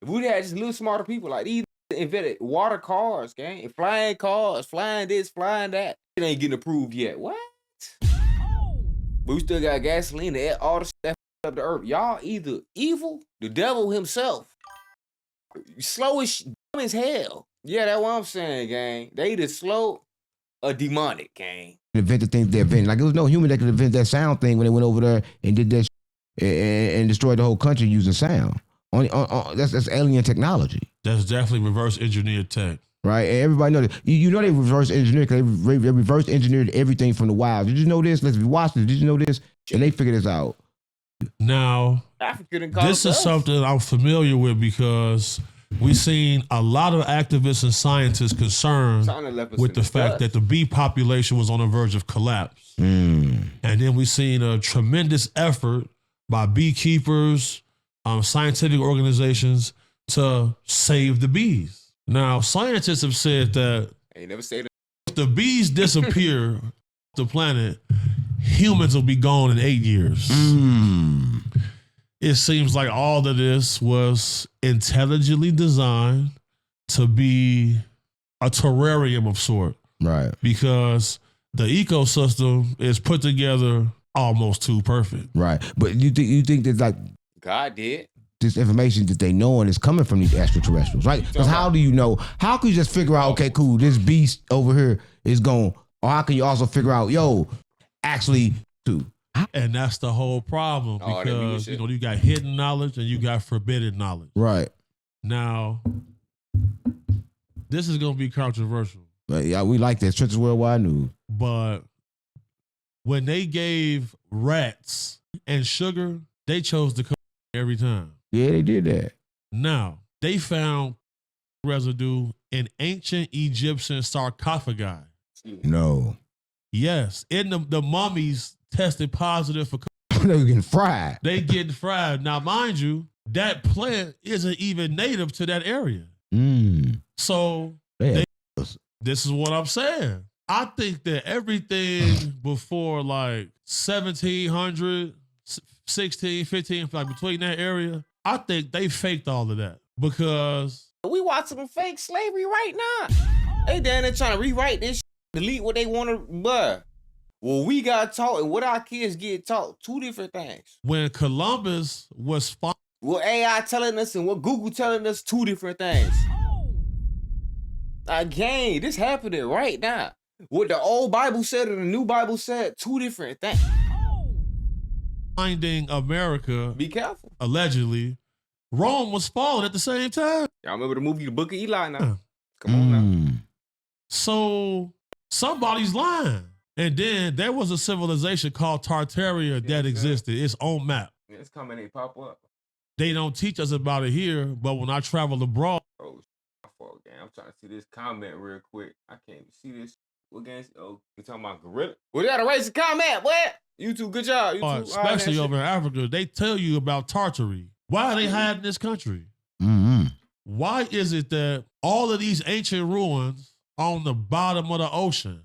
If we had just little smarter people, like these invented water cars, gang, flying cars, flying this, flying that. It ain't getting approved yet. What? But we still got gasoline, all the stuff up the earth. Y'all either evil, the devil himself, slow as dumb as hell. Yeah, that's what I'm saying, gang. They either slow or demonic, gang. Invent the things they invented. Like, there was no human that could invent that sound thing when they went over there and did that and destroyed the whole country using sound. That's alien technology. That's definitely reverse engineered tech. Right, and everybody knows that. You know they reverse engineered because they reverse engineered everything from the wild. Did you know this? Let's watch this. Did you know this? And they figured this out. Now, this is something I'm familiar with because we've seen a lot of activists and scientists concerned with the fact that the bee population was on the verge of collapse. And then we've seen a tremendous effort by beekeepers, scientific organizations to save the bees. Now, scientists have said that if the bees disappear off the planet, humans will be gone in 8 years. It seems like all of this was intelligently designed to be a terrarium of sort. Right. Because the ecosystem is put together almost too perfect. Right. But you think that, like, God did. this information that they know and is coming from these extraterrestrials, right? Because how do you know? How can you just figure out, okay, cool, this beast over here is going, or how can you also figure out, yo, actually, too? And that's the whole problem because, you know, you got hidden knowledge and you got forbidden knowledge. Right. Now, this is going to be controversial. But yeah, we like that. Trenches Worldwide News. But when they gave rats and sugar, they chose to come every time. Yeah, they did that. Now, they found residue in ancient Egyptian sarcophagi. No. Yes. In the mummies tested positive for they were getting fried. They getting fried. Now, mind you, that plant isn't even native to that area. So this is what I'm saying. I think that everything before like 1700, 16, 15, like between that area, I think they faked all of that because we watching them fake slavery right now. They down there trying to rewrite this shit, delete what they want to, bruh. Well, we got taught and what our kids get taught, two different things. When Columbus was what AI telling us and what Google telling us, two different things. Again, this happening right now. What the old Bible said and the new Bible said, two different things. Finding America, be careful. Allegedly, Rome was falling at the same time. Y'all remember the movie The Book of Eli now? Come on now. So somebody's lying. And then there was a civilization called Tartaria that existed, its own map. Yeah, it's coming, they pop up. They don't teach us about it here, but when I travel abroad. Oh, my fault, gang. I'm trying to see this comment real quick. I can't even see this. What game? Oh, you talking about gorilla? Well, you gotta raise the comment, what? YouTube, good job. YouTube, especially over in Africa, they tell you about Tartary. Why are they hiding this country? Why is it that all of these ancient ruins are on the bottom of the ocean?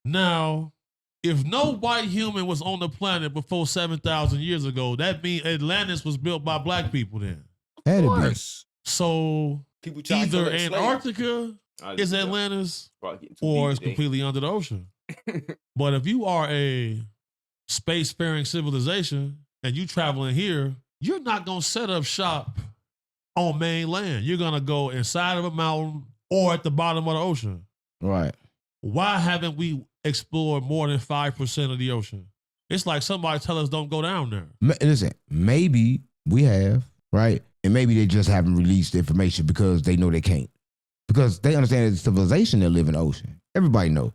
Now, if no white human was on the planet before 7,000 years ago, that means Atlantis was built by black people then. Had to be. So either Antarctica is Atlantis or it's completely under the ocean. But if you are a spacefaring civilization and you traveling here, you're not going to set up shop on mainland. You're going to go inside of a mountain or at the bottom of the ocean. Right. Why haven't we explored more than 5% of the ocean? It's like somebody tell us don't go down there. Listen, maybe we have, right? And maybe they just haven't released the information because they know they can't. Because they understand it's civilization that live in the ocean. Everybody know.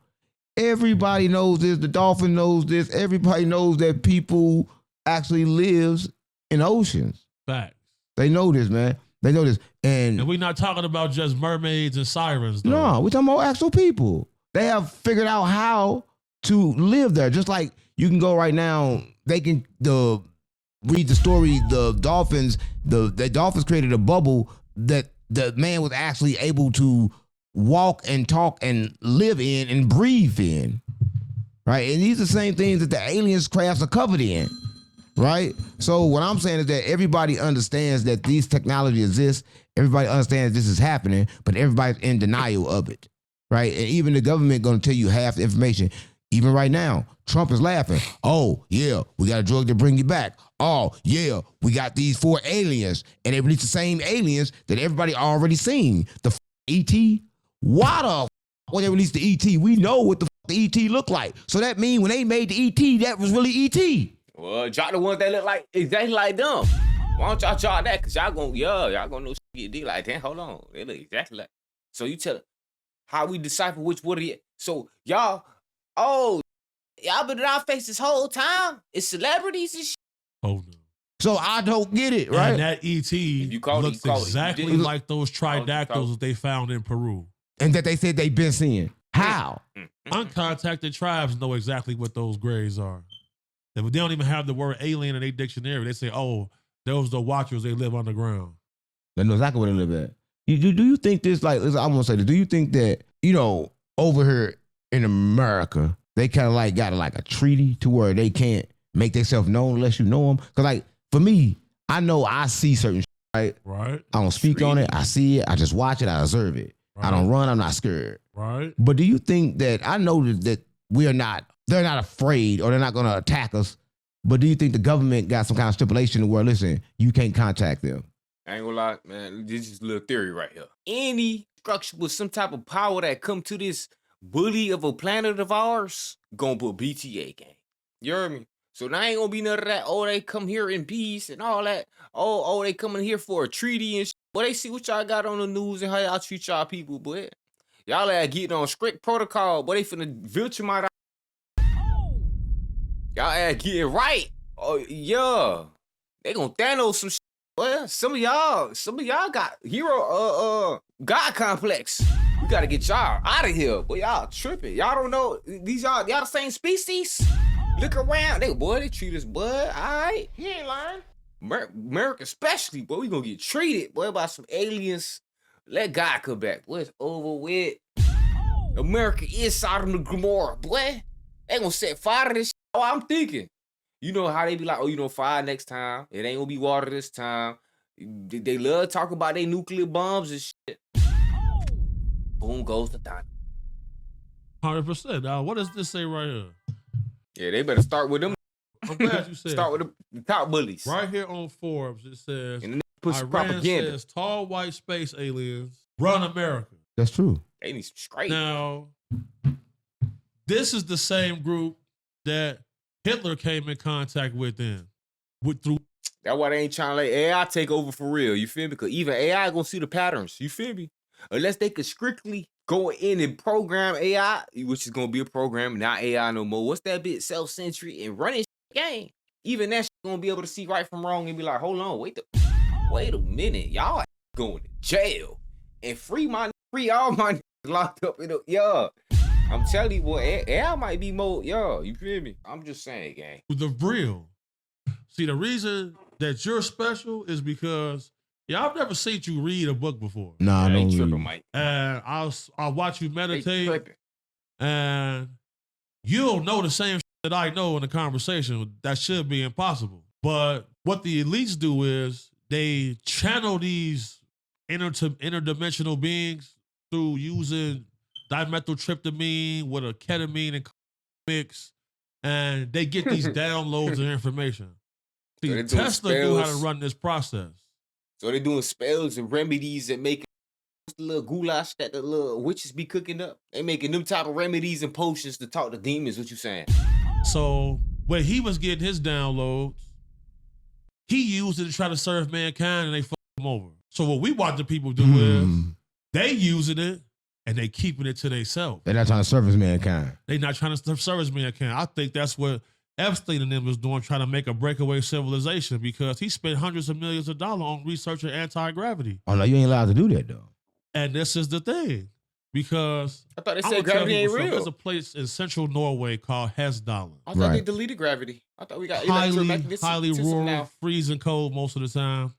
Everybody knows this. The dolphin knows this. Everybody knows that people actually lives in oceans. Facts. They know this, man. They know this. And we're not talking about just mermaids and sirens, though. No, we're talking about actual people. They have figured out how to live there. Just like you can go right now, they can read the story, the dolphins created a bubble that the man was actually able to walk and talk and live in and breathe in, right? And these are the same things that the aliens crafts are covered in, right? So what I'm saying is that everybody understands that these technology exists. Everybody understands this is happening, but everybody's in denial of it, right? And even the government going to tell you half the information. Even right now, Trump is laughing. Oh, yeah, we got a drug to bring you back. Oh, yeah, we got these 4 aliens. And they released the same aliens that everybody already seen. The E.T. Why the when they released the E.T., we know what the E.T. looked like. So that means when they made the E.T., that was really E.T. Well, drop the ones that look like exactly like them. Why don't y'all drop that? Because y'all gonna know shit like, damn, hold on. They look exactly like. So you tell how we decipher which one it is. So y'all been in our face this whole time? It's celebrities and shit? Oh, no. So I don't get it, right? And that E.T. looks exactly like those tridactyls that they found in Peru. And that they said they've been seeing. How? Uncontacted tribes know exactly what those grays are. They don't even have the word alien in their dictionary. They say, oh, those the watchers, they live underground. They know exactly where they live at. Do you think this, like, I want to say this, do you think that, over here in America, they kind of like got like a treaty to where they can't make themselves known unless you know them? Because like, for me, I know I see certain shit, right? Right. I don't speak on it. I see it. I just watch it. I observe it. Right. I don't run. I'm not scared. Right. But do you think that, I know that they're not afraid or they're not going to attack us But do you think the government got some kind of stipulation where, listen, you can't contact them? I ain't gonna lie, man. This is a little theory right here. Any structure with some type of power that come to this bully of a planet of ours, gonna put BTA gang. You heard me? So now ain't gonna be none of that. Oh, they come here in peace and all that. Oh, they coming here for a treaty and shit. But they see what y'all got on the news and how y'all treat y'all people, boy. Y'all getting on strict protocol, but they finna Viltrum out. Y'all getting right. Oh, yeah. They gonna Thanos some shit. Well, some of y'all got hero God complex. We gotta get y'all out of here. Boy, y'all tripping. Y'all don't know these y'all the same species. Look around. They treat us, boy. Alright. He ain't lying. America especially, boy, we gonna get treated, boy, by some aliens. Let God come back. Boy, it's over with. America is Sodom and Gomorrah, boy. They gonna set fire to this shit. Oh, I'm thinking. You know how they be like, oh, fire next time. It ain't gonna be water this time. They love talk about their nuclear bombs and shit. Boom goes the dynamite. 100%. Now, what does this say right here? Yeah, they better start with them. I'm glad you said. Start with the top bullies. Right here on Forbes, it says, And then put some Iran propaganda. says tall white space aliens run America. That's true. They need some straight. Now, this is the same group that Hitler came in contact with then. Through That's why they ain't trying to let AI take over for real. You feel me? Because even AI gonna see the patterns. You feel me? Unless they could strictly go in and program AI, which is gonna be a program, not AI no more. What's that bit? Self-centered and running game. Even that gonna be able to see right from wrong and be like, hold on, wait a minute, y'all going to jail and free all my locked up in a I'm telling you, boy, AI might be more, you feel me? I'm just saying, gang. the real. See, the reason that you're special is because I've never seen you read a book before. Nah, I ain't don't tripping, read. Mike. And I'll watch you Ain't meditate, tripping. and you'll know the same that I know in the conversation. That should be impossible. But what the elites do is they channel these interdimensional beings through using dimethyltryptamine with a ketamine and mix, and they get these downloads of information. So See, they're doing Tesla knew how to spells. run this process. So they doing spells and remedies and making the little goulash that the little witches be cooking up. They making them type of remedies and potions to talk to demons. What you saying? So when he was getting his downloads, he used it to try to serve mankind, and they fucked him over. So what we watch the people do is they using it and they keeping it to themselves. They're not trying to service mankind. They not trying to service mankind. I think that's what Epstein and them was doing, trying to make a breakaway civilization, because he spent hundreds of millions of dollars on researching anti-gravity. Oh no, you ain't allowed to do that though. And this is the thing, because I thought they I'ma said tell gravity ain't people something. real. There's a place in central Norway called Hesdalen. I thought they Right. deleted gravity. I thought we got Highly electromagnetism rural, now. freezing cold most of the time.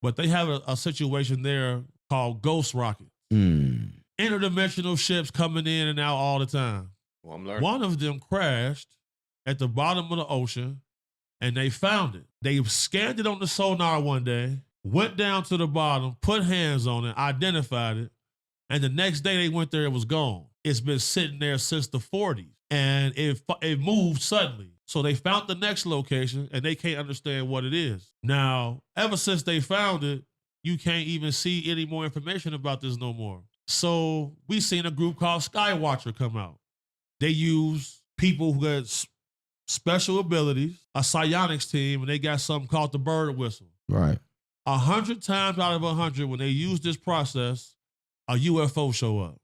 But they have a situation there called ghost rockets. Interdimensional ships coming in and out all the time. Well, I'm learning. One of them crashed at the bottom of the ocean, and they found it. They scanned it on the sonar one day, went down to the bottom, put hands on it, identified it, and the next day they went there, it was gone. It's been sitting there since the 40s, and it moved suddenly. So they found the next location, and they can't understand what it is. Now, ever since they found it, you can't even see any more information about this no more. So we seen a group called Skywatcher come out. They use people who got special abilities, a psionics team, and they got something called the bird whistle. Right. 100 times out of 100, when they use this process, a UFO show up.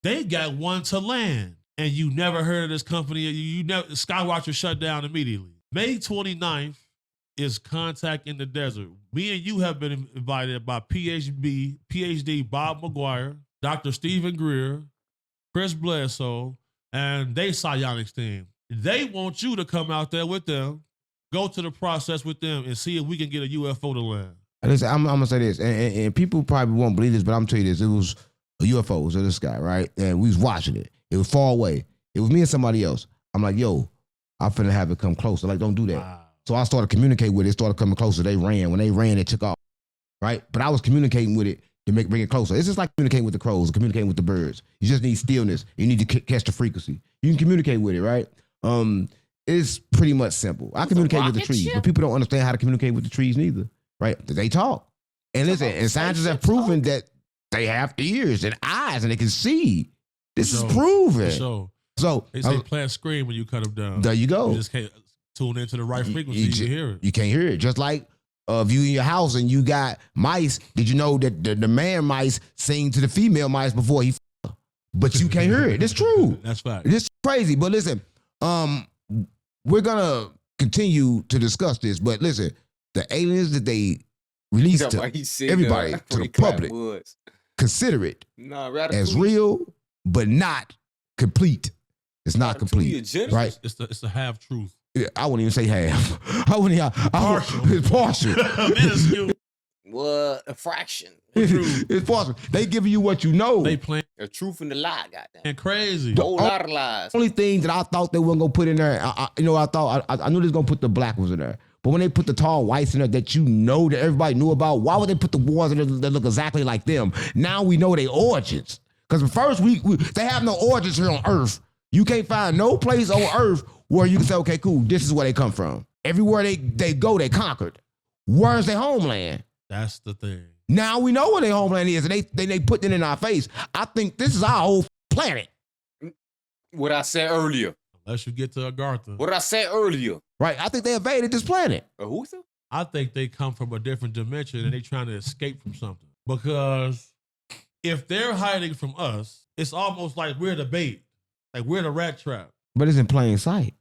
They got one to land, and you never heard of this company. You never. Skywatcher shut down immediately. May 29th is Contact in the Desert. Me and you have been invited by PhD Bob McGuire, Dr. Stephen Greer, Chris Bledsoe, and they psionics team. They want you to come out there with them, go to the process with them, and see if we can get a UFO to land. Listen, I'm gonna say this, and people probably won't believe this, but I'm gonna tell you this: it was a UFO, it was in the sky, right? And we was watching it. It was far away. It was me and somebody else. I'm like, yo, I'm finna have it come closer. Like, don't do that. Wow. So I started communicating with it. It started coming closer. They ran. When they ran, it took off, right? But I was communicating with it to bring it closer. It's just like communicating with the crows, communicating with the birds. You just need stillness. You need to catch the frequency. You can communicate with it, right? It's pretty much simple. I communicate with the rocket trees, ship? but people don't understand how to communicate with the trees neither, right? They talk. And listen, and scientists have proven that they have ears and eyes and they can see. This is proven. So they say plants scream when you cut them down. There you go. You just can't tune into the right frequency. You can hear it. You can't hear it. Just like if you in your house and you got mice, did you know that the man mice sing to the female mice before he but you can't hear it. It's true. That's fact. It's crazy. But listen, we're gonna continue to discuss this. But listen, the aliens that they released to everybody, to the public, consider it as real, but not complete. It's not complete, right? It's the half truth. Yeah, I wouldn't even say half. I wouldn't even. It's partial. Minuscule. What a fraction. It's partial. They giving you what you know. They playing The truth and the lie, goddamn. and crazy. A whole lot of lies. Only thing that I thought they weren't gonna put in there, I knew they was gonna put the black ones in there. But when they put the tall whites in there that you know that everybody knew about, why would they put the ones in there that look exactly like them? Now we know their origins. Because first they have no origins here on Earth. You can't find no place on Earth where you can say, okay, cool, this is where they come from. Everywhere they go, they conquered. Where's their homeland? That's the thing. Now we know where their homeland is, and they put it in our face. I think this is our whole planet. What I said earlier. Unless you get to Agartha. What I said earlier. Right? I think they invaded this planet. Who's it? I think they come from a different dimension and they trying to escape from something. Because if they're hiding from us, it's almost like we're the bait. Like we're the rat trap. But it's in plain sight.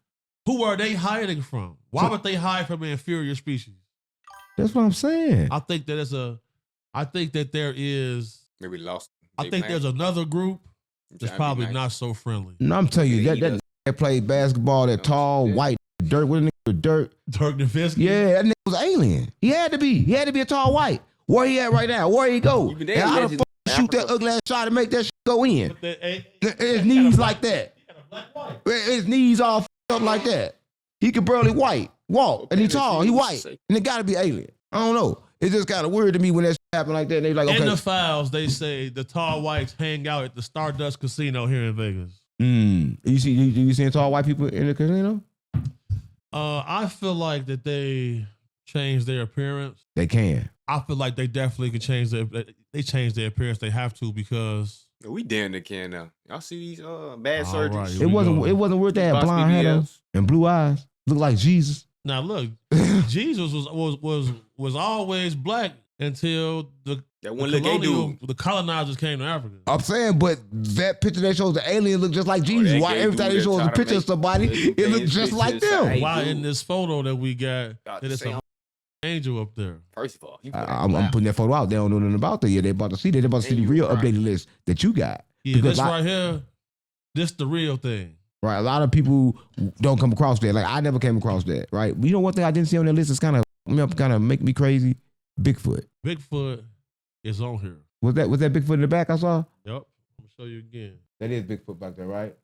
Who are they hiding from? Why would they hide from an inferior species? That's what I'm saying. I think that there is. Maybe lost. I think there's another group that's probably not so friendly. No, I'm telling you, that played basketball, that tall, white, dirt, what a nigga, dirt. Dirk Nowitzki? Yeah, that nigga was an alien. He had to be a tall white. Where he at right now? Where he go? And how the fuck shoot that ugly ass shot and make that shit go in? His knees like that. His knees all f***ed up like that. He could barely walk, and he tall, he white, and it gotta be alien. I don't know. It's just kind of weird to me when that shit happen like that. And they like, okay. In the files, they say the tall whites hang out at the Stardust Casino here in Vegas. You seen tall white people in the casino? I feel like that they change their appearance. They can. I feel like they definitely could change their appearance. They have to because we damn near can now. Y'all see these bad surgeries? Right, it wasn't worth that blonde hair and blue eyes. Look like Jesus. Now look, Jesus was always black until the colonizers came to Africa. I'm saying, but that picture that shows the alien look just like Jesus. Why every time they show us a picture of somebody, it looks just like them? Why in this photo that we got, there's an angel up there? First of all, I'm putting that photo out. They don't know nothing about that yet. They about to see that. They about to see the real updated list that you got. Yeah, this right here, this the real thing. Right, a lot of people don't come across that. Like I never came across that. Right, you know one thing I didn't see on that list is kind of make me crazy. Bigfoot. Bigfoot is on here. Was that Bigfoot in the back I saw? Yep. I'm gonna show you again. That is Bigfoot back there, right?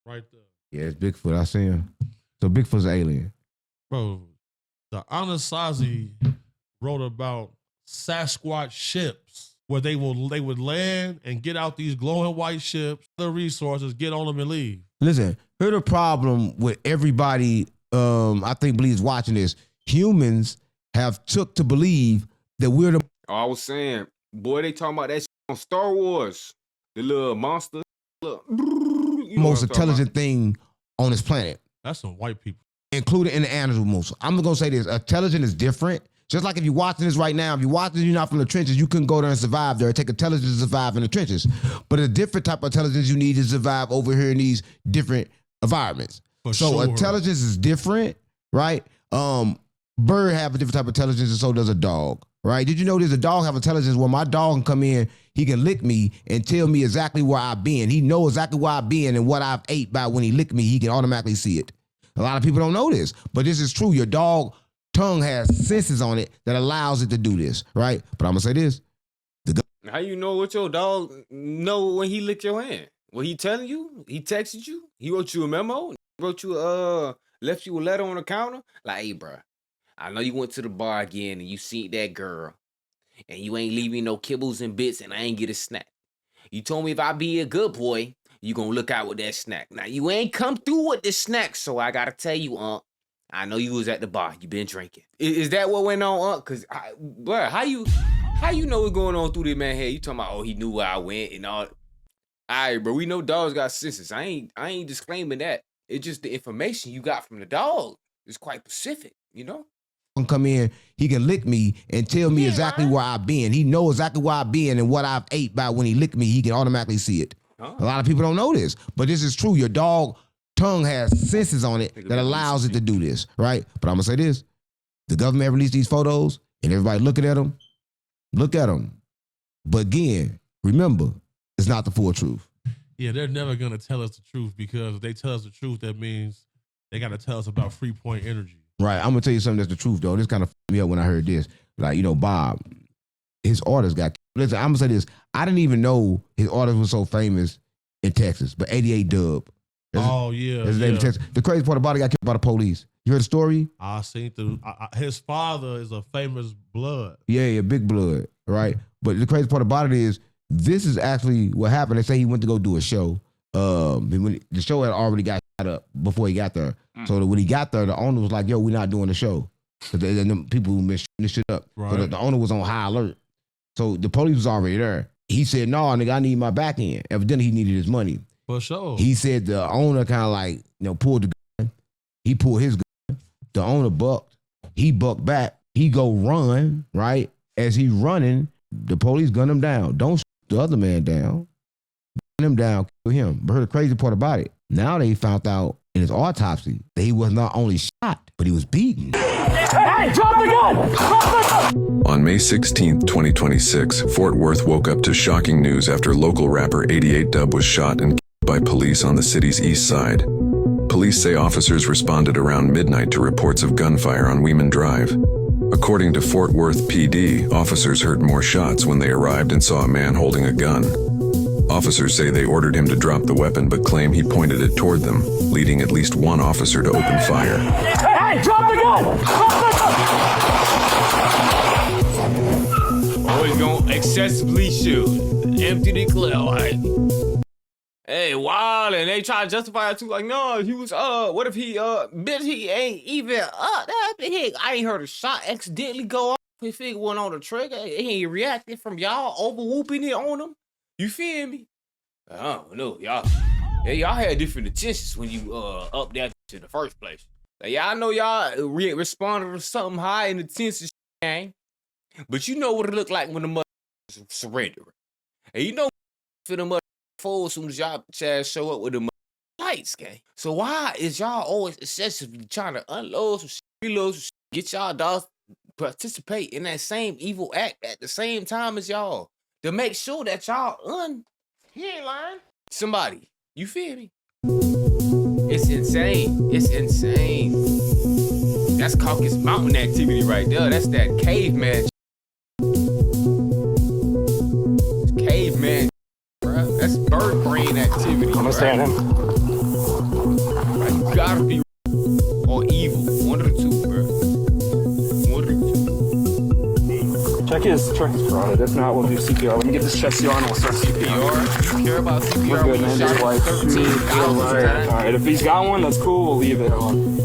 Right there. Yeah, it's Bigfoot. I see him. So Bigfoot's an alien. Bro, the Anasazi wrote about Sasquatch ships where they would land and get out these glowing white ships, the resources, get on them and leave. Listen, here's the problem with everybody. I think believes watching this. Humans have took to believe that we're the. I was saying, boy, they talking about that shit on Star Wars. The little monster, most intelligent thing on this planet. That's some white people, including in the animals. I'm gonna say this: intelligence is different. Just like if you're watching this right now, if you're watching, you're not from the trenches, you couldn't go there and survive there. It take intelligence to survive in the trenches. But a different type of intelligence you need to survive over here in these different environments. So intelligence is different, right? Bird have a different type of intelligence, and so does a dog, right? Did you know there's a dog have intelligence where my dog can come in, he can lick me and tell me exactly where I've been. He knows exactly where I've been and what I've ate by when he licked me, he can automatically see it. A lot of people don't know this, but this is true. Your dog tongue has senses on it that allows it to do this, right? But I'm gonna say this. How you know what your dog know when he licked your hand? What he telling you? He texted you? He wrote you a memo? Wrote you left you a letter on the counter? Like, hey, bro, I know you went to the bar again and you seen that girl and you ain't leaving no kibbles and bits and I ain't get a snack. You told me if I be a good boy, You gonna look out with that snack. Now, you ain't come through with the snack, so I gotta tell you, I know you was at the bar. You been drinking. Is that what went on, Cause, bro, how you know what's going on through this man head? You talking about, he knew where I went and all. All right, bro, we know dogs got senses. I ain't disclaiming that. It's just the information you got from the dog is quite specific, you know? Come in, he can lick me and tell me exactly where I've been. He knows exactly where I've been and what I've ate by when he licked me. He can automatically see it. A lot of people don't know this, but this is true. Your dog tongue has senses on it that allows it to do this, right? But I'm gonna say this: the government released these photos, and everybody looking at them. Look at them. But again, remember, it's not the full truth. Yeah, they're never gonna tell us the truth, because if they tell us the truth, that means they gotta tell us about free point energy. Right. I'm gonna tell you something that's the truth, though. This kind of fucked me up when I heard this. Like, you know, Bob, his orders got. Listen, I'm gonna say this. I didn't even know his orders were so famous in Texas, but 88 Dub. Oh yeah, his name in Texas. The crazy part about it, got killed by the police. You heard the story? I seen his father is a famous blood. Yeah, big blood, right? But the crazy part about it is, this is actually what happened. They say he went to go do a show. When the show had already got shot up before he got there. So that when he got there, the owner was like, "Yo, we're not doing the show." Because the people who been shooting this shit up. Right. So the owner was on high alert. So the police was already there. He said, "No, nigga, I need my back end." Evidently, he needed his money. For sure. He said the owner kind of like, pulled the gun. He pulled his gun. The owner bucked. He bucked back. He go run, right? As he running, the police gun him down. Don't shoot the other man down. Gun him down, kill him. But heard the crazy part about it. Now they found out in his autopsy that he was not only shot, but he was beaten. Hey, drop the gun! Drop the gun! On May 16, 2026, Fort Worth woke up to shocking news after local rapper 88 Dub was shot and killed by police on the city's east side. Police say officers responded around midnight to reports of gunfire on Weeman Drive. According to Fort Worth PD, officers heard more shots when they arrived and saw a man holding a gun. Officers say they ordered him to drop the weapon, but claim he pointed it toward them, leading at least one officer to open fire. Hey, drop the gun! Drop the gun! Always gonna excessively shoot. Empty the clip, like. Hey, wild, and they try to justify it too. Like, no, he was, what if he, bitch, he ain't even up. That heck, I ain't heard a shot accidentally go off. If it went on the trigger, he ain't reacted from y'all over whooping it on him. You feel me? I don't know, y'all had different intentions when you up that in the first place. Like, y'all know y'all responded to something high in the tense gang, but you know what it look like when the mother surrender. And you know for the mother fool as soon as y'all show up with the lights, gang. So why is y'all always excessively trying to unload some shit, reload some shit, get y'all dogs participate in that same evil act at the same time as y'all? To make sure that y'all he ain't lying. Somebody, you feel me? It's insane. It's insane. That's Caucasus Mountain activity right there. That's that caveman. Caveman, bruh. That's bird brain activity. I'm gonna stand him. Right, you gotta be or evil. One of the two, bro. One of the two. Check his carotid. If not, we'll do CPR. Let me get this chest CR and we'll start CPR. You care about CPR? We're good, man. Just like 13,000 times. All right, if he's got one, that's cool. We'll leave it on.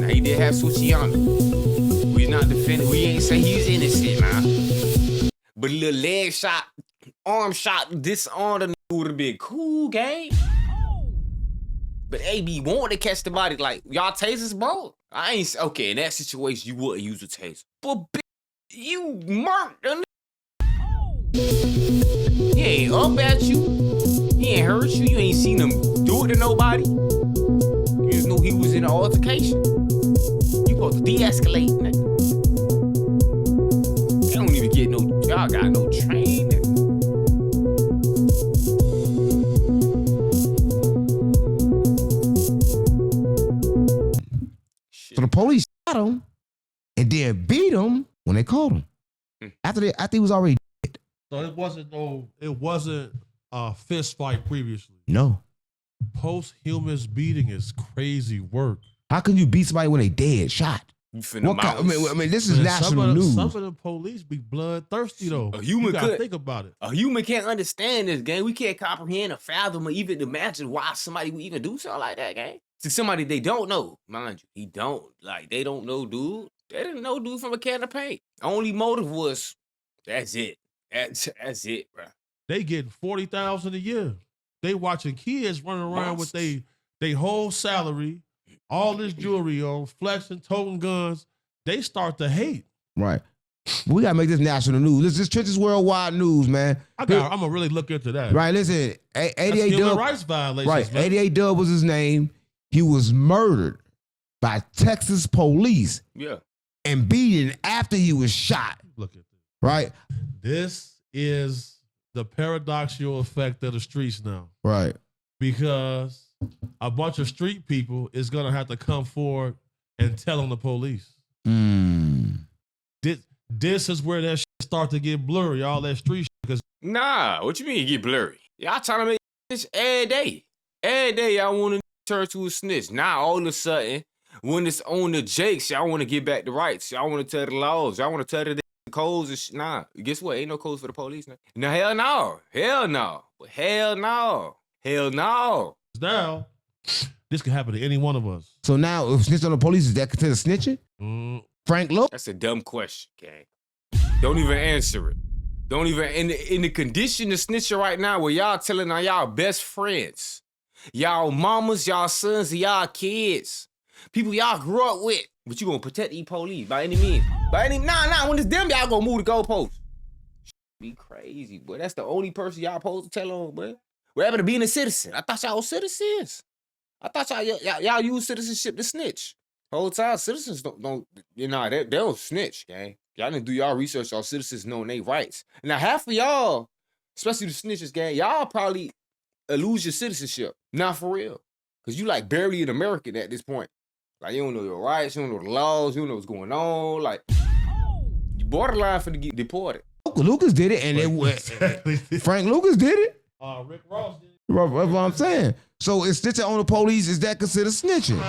Now, he did have switchy on him. We not defending. We ain't say he's innocent, man. But a little leg shot, arm shot, disarmed him would have been cool, gang. But AB wanted to catch the body. Like, y'all tasers, bro? I ain't okay. In that situation, you wouldn't use a taser. But you murked him. He ain't up at you. He ain't hurt you. You ain't seen him do it to nobody. You just knew he was in an altercation. You supposed to de-escalate, nigga. They don't even get no. Y'all got no train. So the police shot him and then beat him when they caught him. After he was already dead. So it wasn't a fist fight previously. No. Posthumous beating is crazy work. How can you beat somebody when they dead, shot? You finna I mouse. mean, this is Man, national news. Some of the police be bloodthirsty though. A human you gotta could- think about it. A human can't understand this, gang. We can't comprehend or fathom or even imagine why somebody would even do something like that, gang. To somebody they don't know, mind you. They don't know dude. They didn't know dude from a can of paint. Only motive was, that's it. That's it, bro. They getting $40,000 a year. They watching kids running around with they whole salary, all this jewelry on, flexing, toting guns. They start to hate. Right. We gotta make this national news. This is Trenches Worldwide News, man. I'm gonna really look into that. Right, listen, 88 human Dub. rights violations. Right, man. 88 Dub was his name. He was murdered by Texas police Yeah. and beaten after he was shot. Look at this. Right, This is the paradoxical effect of the streets now. right. Because a bunch of street people is gonna have to come forward and tell on the police. This is where that shit start to get blurry, all that street shit. Because Nah, what you mean you get blurry? Y'all trying to make this every day. Every day y'all want to turn to a snitch. Now all of a sudden, when it's on the jakes, y'all want to get back the rights. Y'all want to tell the laws. Y'all want to tell the codes and shit. Nah, guess what? Ain't no codes for the police now. No, hell no. Hell no. Hell no. Hell no. now, this could happen to any one of us. So now, if snitch on the police, is that considered snitching? Frank Look? That's a dumb question, gang. Don't even answer it. Don't even in the condition of snitching right now where y'all telling on y'all best friends, y'all mamas, y'all sons, and y'all kids, people y'all grew up with, but you gonna protect these police by any means. Nah, when it's them, y'all gonna move the goalposts. Be crazy, boy. That's the only person y'all supposed to tell on, boy. What happened to being a citizen? I thought y'all was citizens. I thought y'all use citizenship to snitch. Whole time, citizens don't they don't snitch, gang. Y'all didn't do y'all research on citizens knowing their rights. Now, half of y'all, especially the snitches, gang, y'all probably lose your citizenship. Not for real. Because you like barely an American at this point. Like, you don't know your rights, you don't know the laws, you don't know what's going on. Like, you borderline for to get deported. Lucas did it, and it went. Frank Lucas did it. Rick Ross did. That's what I'm saying. So is snitching on the police, is that considered snitching?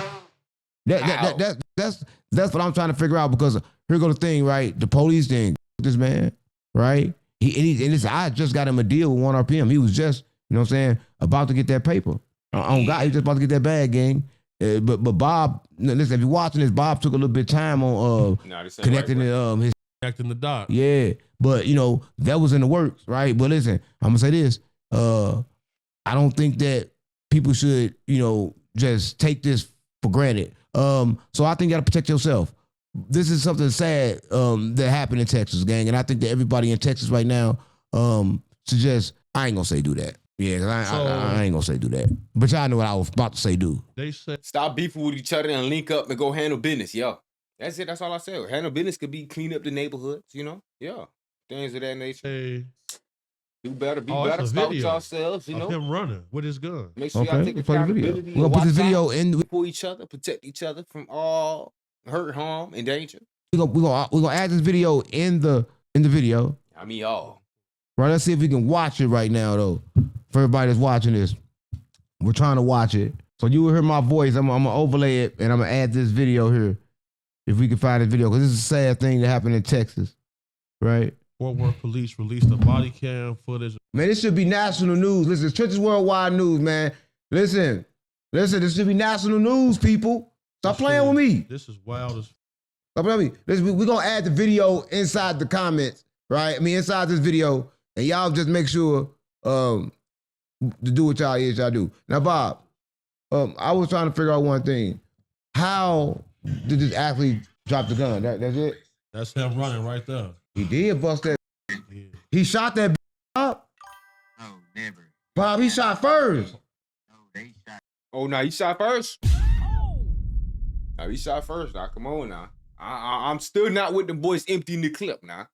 That's what I'm trying to figure out, because here go the thing, right? The police didn't this man, right? I just got him a deal with 1 RPM. He was just, you know what I'm saying, about to get that paper. On God, he was just about to get that bag, gang. But Bob, listen, if you're watching this, Bob took a little bit of time on connecting his Connecting the dot. yeah, but that was in the works, right? But listen, I'm gonna say this: I don't think that people should, just take this for granted. So I think you gotta protect yourself. This is something sad that happened in Texas, gang, and I think that everybody in Texas right now should just. I ain't gonna say do that. Yeah, I ain't gonna say do that. But y'all know what I was about to say do. They said Stop beefing with each other and link up and go handle business, yo. That's it. That's all I said. Handle business could be clean up the neighborhoods, Yeah. Things of that nature. Do better. Be better. Stop with yourselves, of him running with his gun. Make sure y'all take let's play the video. accountability. We're gonna put this video in. For each other, protect each other from all hurt, harm, and danger. We're gonna add this video in the video. I mean, all. Right, let's see if we can watch it right now, though. For everybody that's watching this, we're trying to watch it. So you will hear my voice. I'm gonna overlay it, and I'm gonna add this video here, if we can find this video, because this is a sad thing that happened in Texas, right? Fort Worth police released the body cam footage. Man, this should be national news. Listen, it's Trenches Worldwide News, man. Listen, this should be national news, people. Stop playing with me. This is wild as. Stop playing with me. Listen, we're gonna add the video inside the comments, right? I mean, inside this video, and y'all just make sure to do what y'all do. Now, Bob, I was trying to figure out one thing. How did this athlete drop the gun? That's it? That's him running right there. He did bust that. Yeah. He shot that up. No, never. Bob, he shot first. No, they shot. Oh, now he shot first? Now he shot first. Now, come on now. I'm still not with the boys emptying the clip now.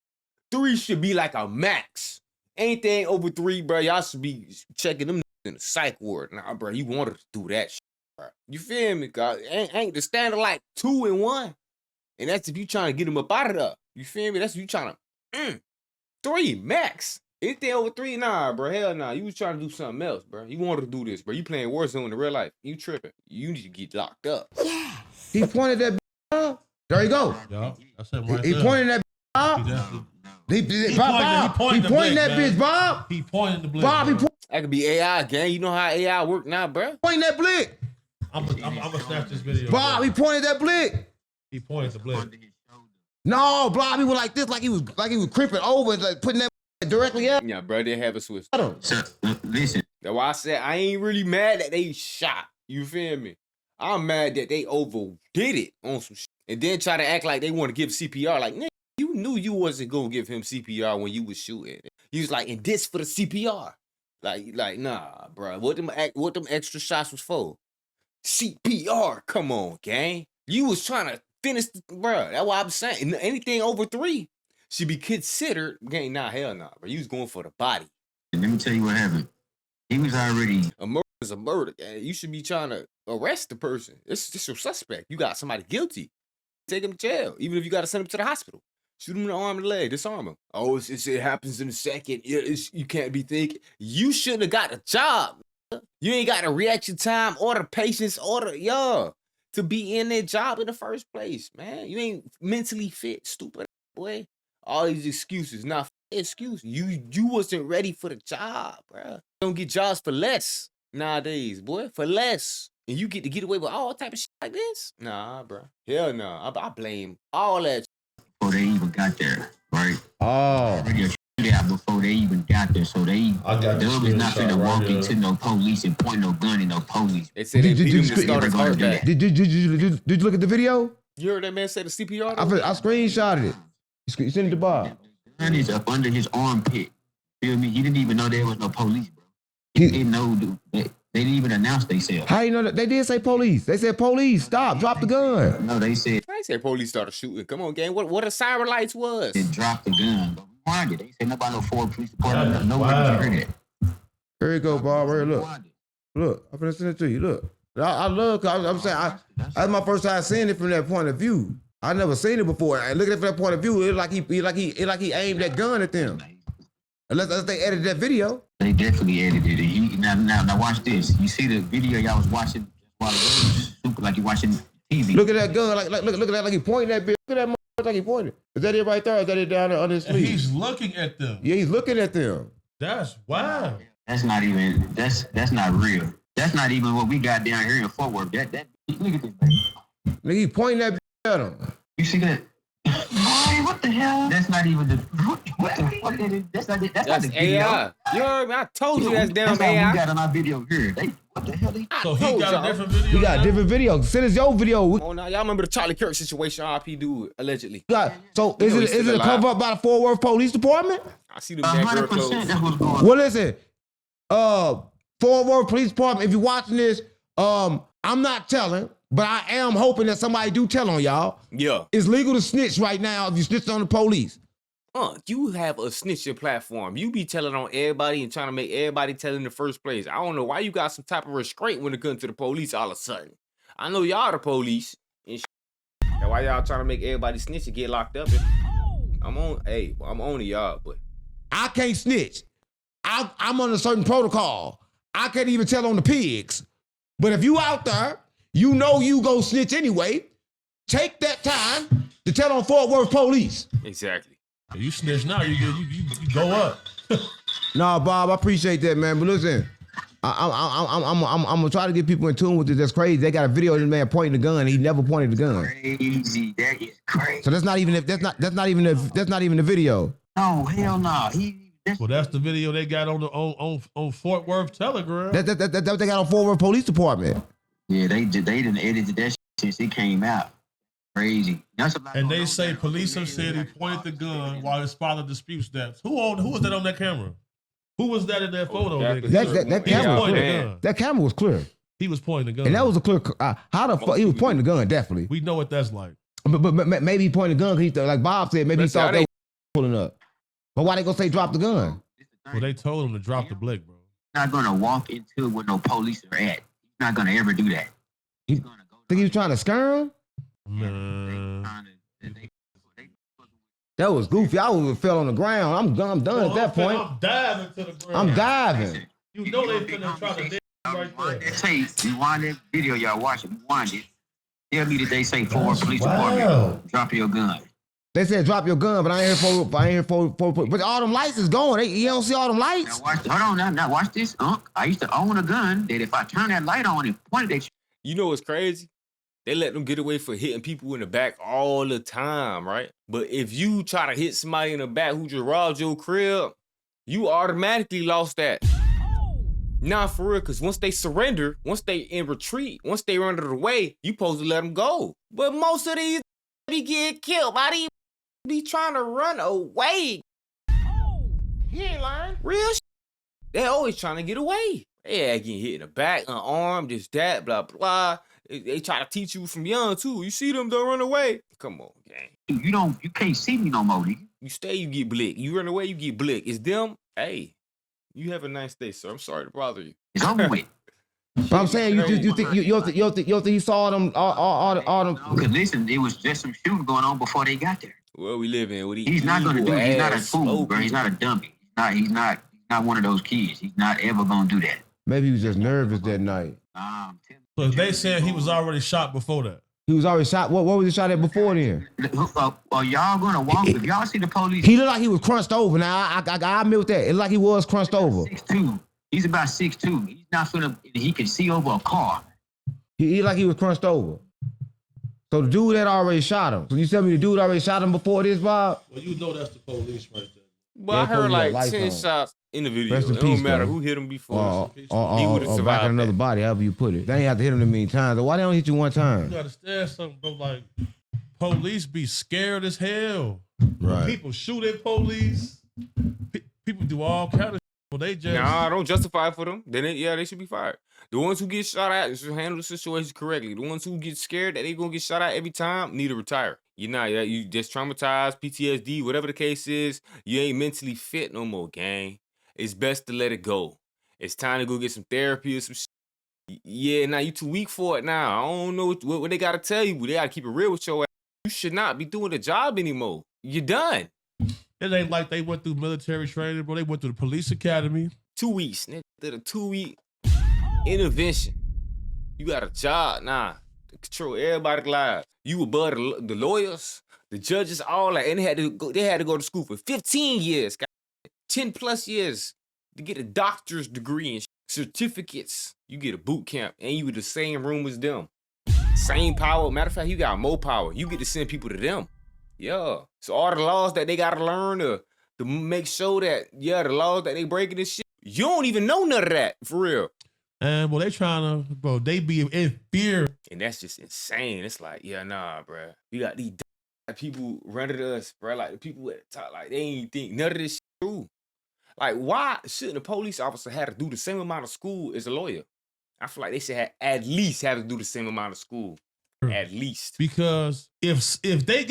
3 should be like a max. Anything over 3, bro, y'all should be checking them in the psych ward. Nah, bro, you wanted to do that shit, bro. You feel me? God, ain't the standard like 2 and 1. And that's if you trying to get them up out of there. You feel me? That's if you trying to 3 max. Anything over 3, nah, bro. Hell nah. You was trying to do something else, bro. You wanted to do this, bro. You playing Warzone in real life. You tripping. You need to get locked up. He pointed that up. There you go. Yeah, that's him right He there. pointing that Bob. He pointing that bitch, Bob. He pointing the blick. Bob, he That could be AI, gang. You know how AI work now, bro. pointing that blick. I'm gonna snatch this video. Bob, he pointed that blick. He pointed the blick. No, Bob, he was like this, like he was creeping over, like putting that directly at Yeah, bro, they have a switch. him. So, listen. That's why I said I ain't really mad that they shot. You feel me? I'm mad that they overdid it on some shit. And then try to act like they want to give CPR. Like, nigga, you knew you wasn't gonna give him CPR when you was shooting. He was like, and this for the CPR. Like, nah, bro. What them extra shots was for? CPR. Come on, gang. You was trying to finish, bro. That's what I'm saying. Anything over 3 should be considered. Gang, nah, hell nah, bro. You was going for the body. Let me tell you what happened. He was already. A murder is a murder. Gang. You should be trying to arrest the person. It's just your suspect. You got somebody guilty. Take him to jail. Even if you got to send him to the hospital. Shoot him in the arm and the leg. Disarm him. Oh, it happens in a second. You can't be thinking. You shouldn't have got a job. You ain't got the reaction time or the patience or to be in that job in the first place, man. You ain't mentally fit, stupid boy. All these excuses. Not excuse. You wasn't ready for the job, bro. Don't get jobs for less nowadays, boy. For less. And you get to get away with all type of shit like this? Nah, bro. Hell no. I blame all that. Before they even got there, right? Oh. Already out before they even got there, so they was not finna walk into no police and point no gun at no police. They said they beat him to start his heart back. Did you look at the video? You heard that man say the CPR? I screenshotted it. You sent it to Bob. The gun is up under his armpit. Feel me? He didn't even know there was no police, bro. He didn't know they didn't even announce themselves. How you know that? They did say police. They said police. Stop. Drop the gun. No, they said. I said police started shooting. Come on, gang. What a siren lights was? They dropped the gun. But rewind it. They said nobody no Ford Police Department. Nobody heard that. Here you go, Bob. Here, look. Look. I'm gonna send it to you. Look. I love. I'm saying that's my first time seeing it from that point of view. I never seen it before. And looking at it from that point of view, it's like he aimed that gun at them. Unless they edited that video. They definitely edited it. Now watch this. You see the video y'all was watching while it was super like you watching TV. Look at that gun. Look at that like he pointing that bitch. Look at that motherfucker like he pointed. Is that it right there? Or is that it down there under his sleeve? He's looking at them. Yeah, he's looking at them. That's wild. That's not even that's not real. That's not even what we got down here in Fort Worth. That look at this baby. Nigga, he pointing that bitch at him. You see that? Boy, what the hell? That's not even the. What is it? That's not the video. AI. You heard me? I told you that's damn that's AI. we got on our video here. What the hell? So he got a different video. He got a different video. Send us your video. Oh, now y'all remember the Charlie Kirk situation? RP dude allegedly. So is it covered up by the Fort Worth Police Department? I see them that girl clothes. 100%. That's what's going on. Well, listen, Fort Worth Police Department. If you're watching this, I'm not telling. But I am hoping that somebody do tell on y'all. Yeah. It's legal to snitch right now if you snitch on the police. You have a snitching platform. You be telling on everybody and trying to make everybody tell in the first place. I don't know why you got some type of restraint when it comes to the police all of a sudden. I know y'all the police and shit. And why y'all trying to make everybody snitch and get locked up? I'm on to y'all, but I can't snitch. I'm on a certain protocol. I can't even tell on the pigs. But if you out there, you know you go snitch anyway. Take that time to tell on Fort Worth Police. Exactly. You snitch now, you go up. Nah, Bob, I appreciate that, man. But listen, I'm gonna try to get people in tune with this. That's crazy. They got a video of this man pointing the gun. He never pointed the gun. Crazy. That is crazy. So that's not even the video. No, hell no. Well, that's the video they got on Fort Worth Telegram. That's what they got on Fort Worth Police Department. Yeah, they done edited that shit since it came out. Crazy. And they say police have said he pointed the gun while his father disputes that. Who was that on that camera? Who was that in that photo? That camera was clear. That camera was clear. He was pointing the gun. And that was a clear. How the fuck he was pointing the gun? Definitely. We know what that's like. But maybe he pointed the gun because like Bob said, maybe he thought they were pulling up. But why they gonna say drop the gun? Well, they told him to drop the blick, bro. He's not gonna walk into where no police are at. He's not gonna ever do that. He's gonna go. Think he was trying to scare him? That was goofy. I would have fell on the ground. I'm done at that point. I'm diving to the ground. I'm diving. You know they finna try to dig right there. That tape, you want that video y'all watching, you want it. Tell me that they say Ford Police Department, drop your gun. They said drop your gun, but I ain't here for. But all them lights is going. You don't see all them lights. Now watch, hold on, now watch this, Unc. I used to own a gun that if I turn that light on and pointed at you. You know what's crazy? They let them get away for hitting people in the back all the time, right? But if you try to hit somebody in the back who just robbed your crib, you automatically lost that. Nah, for real, because once they surrender, once they in retreat, once they run out of the way, you supposed to let them go. But most of these be getting killed by these be trying to run away. He ain't lying. Real shit. They always trying to get away. They getting hit in the back, unarmed, this, that, blah, blah. They try to teach you from young, too. You see them, don't run away. Come on, gang. You can't see me no more, nigga. You stay, you get blick. You run away, you get blick. It's them, hey, you have a nice day, sir. I'm sorry to bother you. It's over with. But I'm saying you think he saw them all them. No, because listen, it was just some shooting going on before they got there. Well, we live in. He's not gonna do it. He's not a fool, bro. He's not a dummy. He's not one of those kids. He's not ever gonna do that. Maybe he was just nervous that night. So they said he was already shot before that. He was already shot. What was he shot at before then? Are y'all gonna walk? If y'all see the police, he looked like he was crunched over. Now I admit that. It looked like he was crunched over. 6'2". He's about 6'2". He's not finna. He can see over a car. He like he was crunched over. So the dude had already shot him. So you tell me the dude already shot him before this, Bob? Well, you know that's the police right there. Well, I heard like 10 shots in the video. It don't matter who hit him before. He would have survived. Back in another body, however you put it. They ain't have to hit him that many times. Why they don't hit you one time? You gotta understand something, bro. Like, police be scared as hell. Right. People shoot at police. People do all kind of shit. Well, they just... Nah, don't justify it for them. They should be fired. The ones who get shot at should handle the situation correctly. The ones who get scared that they gonna get shot at every time need to retire. You're not, you just traumatized, PTSD, whatever the case is. You ain't mentally fit no more, gang. It's best to let it go. It's time to go get some therapy or some shit. Yeah, now you too weak for it now. I don't know what they gotta tell you. They gotta keep it real with your ass. You should not be doing the job anymore. You're done. It ain't like they went through military training, bro. They went through the police academy. 2 weeks, nigga. Did a 2-week intervention. You got a job now to control everybody's lives. You above the lawyers, the judges, all that, and they had to go to school for 15 years, 10 plus years to get a doctor's degree and certificates. You get a boot camp, and you in the same room as them. Same power. Matter of fact, you got more power. You get to send people to them. Yeah. So all the laws that they gotta learn to make sure that, the laws that they breaking this shit, you don't even know none of that, for real. And well, they trying to, bro, they be in fear. And that's just insane. It's like, nah, bro. We got these people running to us, bro. Like the people at the top, like they ain't think none of this shit true. Like, why shouldn't a police officer have to do the same amount of school as a lawyer? I feel like they should at least have to do the same amount of school. At least. Because if he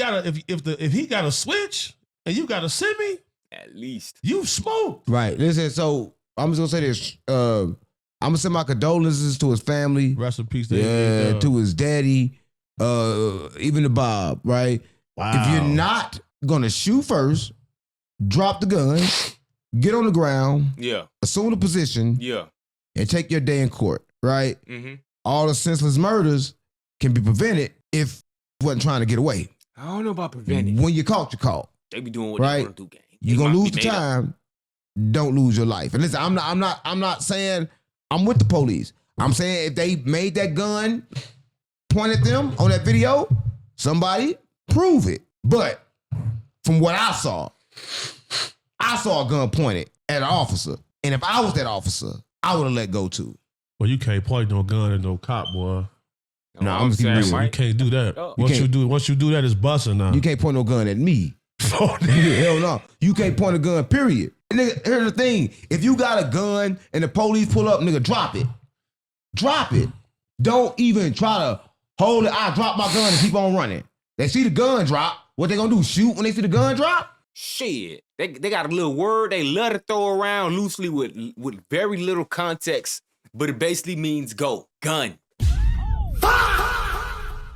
got a switch and you got a semi, at least you smoke. Right. Listen, so I'm just gonna say this. I'm gonna send my condolences to his family. Rest in peace. To his daddy, even to Bob. Right. Wow. If you're not gonna shoot first, drop the gun, get on the ground. Yeah. Assume the position. Yeah. And take your day in court. Right. Mm-hmm. All the senseless murders can be prevented if you wasn't trying to get away. I don't know about preventing. When you're caught, you're caught. They be doing what they want to do, gang. You're gonna lose the time. Don't lose your life. And listen, I'm not saying I'm with the police. I'm saying if they made that gun point at them on that video, somebody prove it. But from what I saw a gun pointed at an officer. And if I was that officer, I would have let go too. Well, you can't point no gun at no cop, boy. No, I'm saying, you can't do that. Once you do that, it's busting now. You can't point no gun at me. Hell no. You can't point a gun, period. And nigga, here's the thing. If you got a gun and the police pull up, nigga, drop it. Drop it. Don't even try to hold it. I drop my gun and keep on running. They see the gun drop. What they gonna do? Shoot when they see the gun drop? Shit. They got a little word they love to throw around loosely with very little context, but it basically means go. Gun.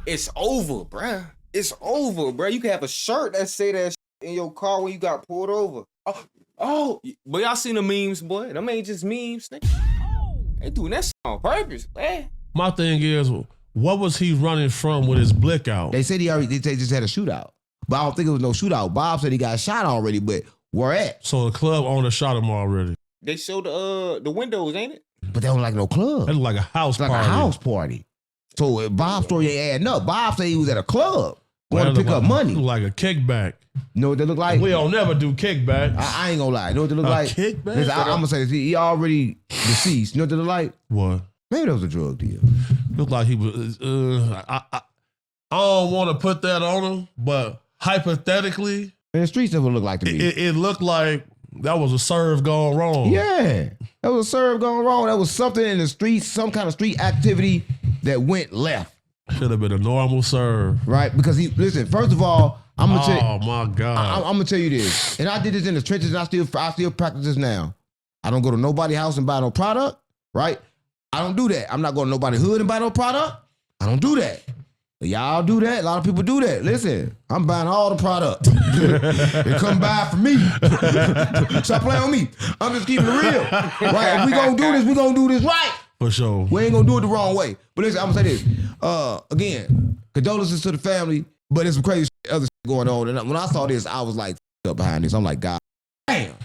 It's over, bruh. It's over, bruh. You can have a shirt that say that in your car when you got pulled over. Oh, but y'all seen the memes, boy. Them ain't just memes, nigga. They doing that shit on purpose, man. My thing is, What was he running from with his blick out? They said they just had a shootout. But I don't think it was no shootout. Bob said he got shot already, but where at? So the club owner shot him already. They showed the windows, ain't it? But they don't like no club. It looked like a house It's party. like a house party. So Bob's story ain't adding up. Bob said he was at a club going to pick up money. Look like a kickback. You know what they look like? We don't never do kickbacks. I ain't gonna lie. You know what they look A like? kickback? Listen, I'm gonna say this. He already deceased. You know what they look like? What? Maybe that was a drug deal. Looked like he was. I don't want to put that on him, but hypothetically, In the streets, it would look like to me. it looked like that was a serve gone wrong. Yeah, that was a serve going wrong. That was something in the streets, some kind of street activity that went left. Should have been a normal serve. Right? Because listen. First of all, I'm gonna tell. Oh my God! I'm gonna tell you this, and I did this in the trenches, and I still practice this now. I don't go to nobody's house and buy no product. Right? I don't do that. I'm not going to nobody's hood and buy no product. I don't do that. But y'all do that. A lot of people do that. Listen, I'm buying all the product. And come buy from me. Stop playing with me. I'm just keeping it real. Right? If we gonna do this, we gonna do this right. For sure. We ain't gonna do it the wrong way. But listen, I'm gonna say this. Again, condolences to the family, but there's some crazy other shit going on. And when I saw this, I was like up behind this. I'm like, God damn.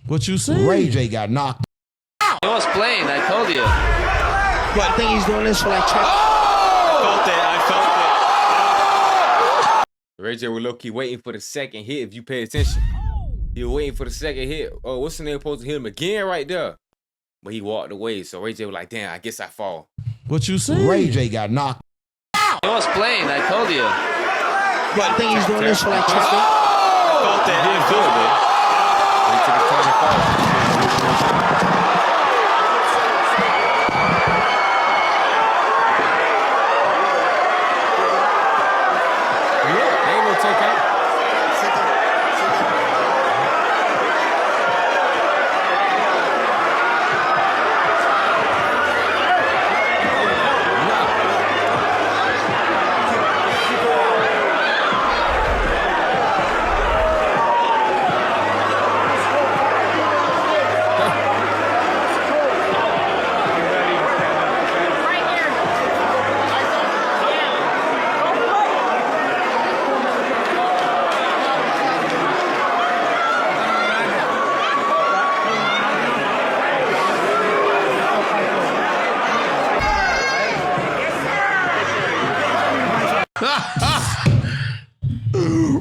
What you see? Ray J got knocked out. He was playing, I told you. But I think he's doing this for like I felt it. Ray J was low-key waiting for the second hit if you pay attention. He was waiting for the second hit. Oh, what's the name supposed to hit him again right there? But he walked away, so Ray J was like, damn, I guess I fall. What you see? Ray J got knocked out. He was playing, I told you. But I think he's doing this for like I felt it. He did good, man. He took his time to fall.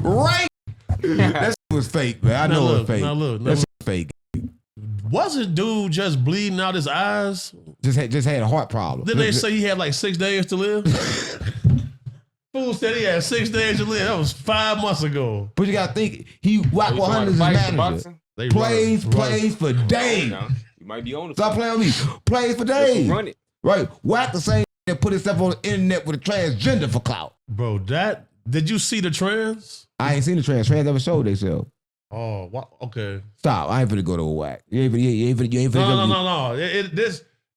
Right? That shit was fake, man. I know it was fake. That shit was fake. Wasn't dude just bleeding out his eyes? Just had a heart problem. Didn't they say he had like 6 days to live? Fool said he had 6 days to live. That was 5 months ago. But you gotta think, Wack 100 is his manager. Plays for days. You might be on the Stop playing with me. Plays for days. Run it. Right. Wack the same that put himself on the internet with a transgender for clout. Bro, did you see the trans? I ain't seen the trans. Trans never showed themselves. Oh, okay. Stop. I ain't finna go to a Wack. You ain't finna No.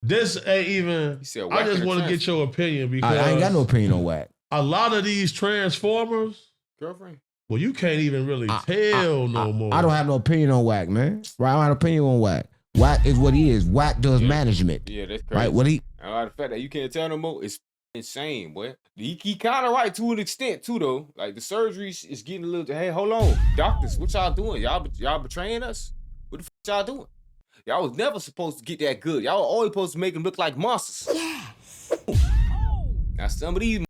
This ain't even. I just want to get your opinion because I ain't got no opinion on Wack. A lot of these transformers, girlfriend. Well, you can't even really tell no more. I don't have no opinion on Wack, man. Right? I don't have an opinion on Wack. Wack is what he is. Wack does management. Yeah, that's crazy. Right? What he? The fact that you can't tell no more is insane, boy. He kind of right to an extent too, though. Like the surgery is getting a little. Hey, hold on, doctors, what y'all doing? Y'all betraying us? What the fuck y'all doing? Y'all was never supposed to get that good. Y'all were always supposed to make them look like monsters. Now some of these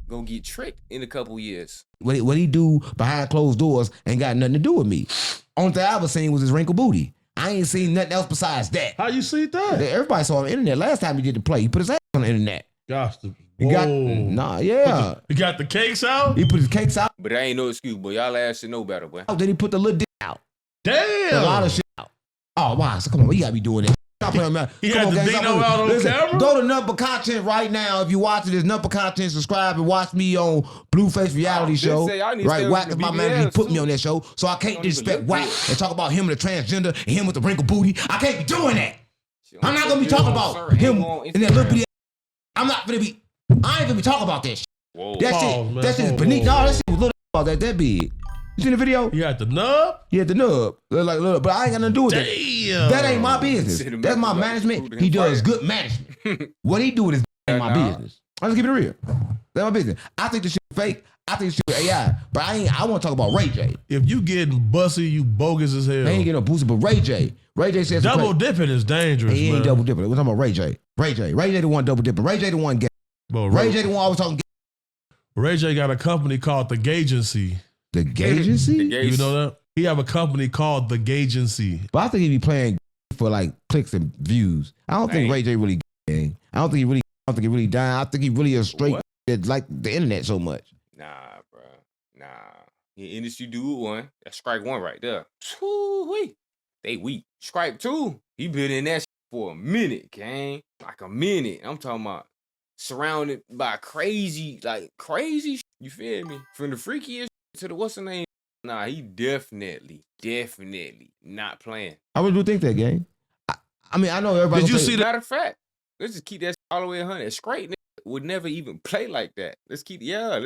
gonna get tricked in a couple years. What he do behind closed doors ain't got nothing to do with me. Only thing I was seeing was his wrinkled booty. I ain't seen nothing else besides that. How you see that? Everybody saw him on the internet. Last time he did the play, he put his ass on the internet. Gosh, he got He got the cakes out? He put his cakes out. But that ain't no excuse, boy. Y'all ass should know better, boy. Then he put the little dick out. Damn. A lot of shit out. Oh, wow. So come on, you gotta be doing that. Stop playing, man. He had the Dino out on camera? Go to Number Content right now. If you're watching this, Number Content, subscribe and watch me on Blueface Reality Show. Right, Wack is my manager. He put me on that show. So I can't disrespect Wack and talk about him and the transgender and him with the wrinkled booty. I can't be doing that. I'm not gonna be talking about him and that little bitty. I ain't gonna be talking about that shit. Whoa. That shit is beneath. No, that shit was little about that big. You seen the video? You got the nub? Yeah, the nub. Like, look, but I ain't got nothing to do with that. Damn. That ain't my business. That's my management. He does good management. What he do with his ain't my business. I'm just keeping it real. That's my business. I think this shit fake. I think this shit AI. But I want to talk about Ray J. If you getting bussy, you bogus as hell. They ain't getting no boosted, but Ray J. Ray J says double dipping is dangerous. He ain't man. double dipping. We're talking about Ray J. Ray J the one double dipping. Ray J the one gay. Ray J the one always talking gay. Ray J got a company called The Gagency. The Gagency? You know that? He have a company called The Gagency. But I think he be playing for like clicks and views. I don't think Ray J really gay. I don't think he really dying. I think he really a straight that like the internet so much. Nah, bro. Nah. The industry dude one. That's strike one right there. Woo-wee. They weak. Strike two. He been in that shit for a minute, gang. Like a minute. I'm talking about surrounded by crazy shit. You feel me? From the freakiest to the what's the name? Nah, he definitely not playing. I really do think that, gang. I mean, I know everybody. Did you see that? Matter of fact, let's just keep that all the way 100. Straight would never even play like that. Let's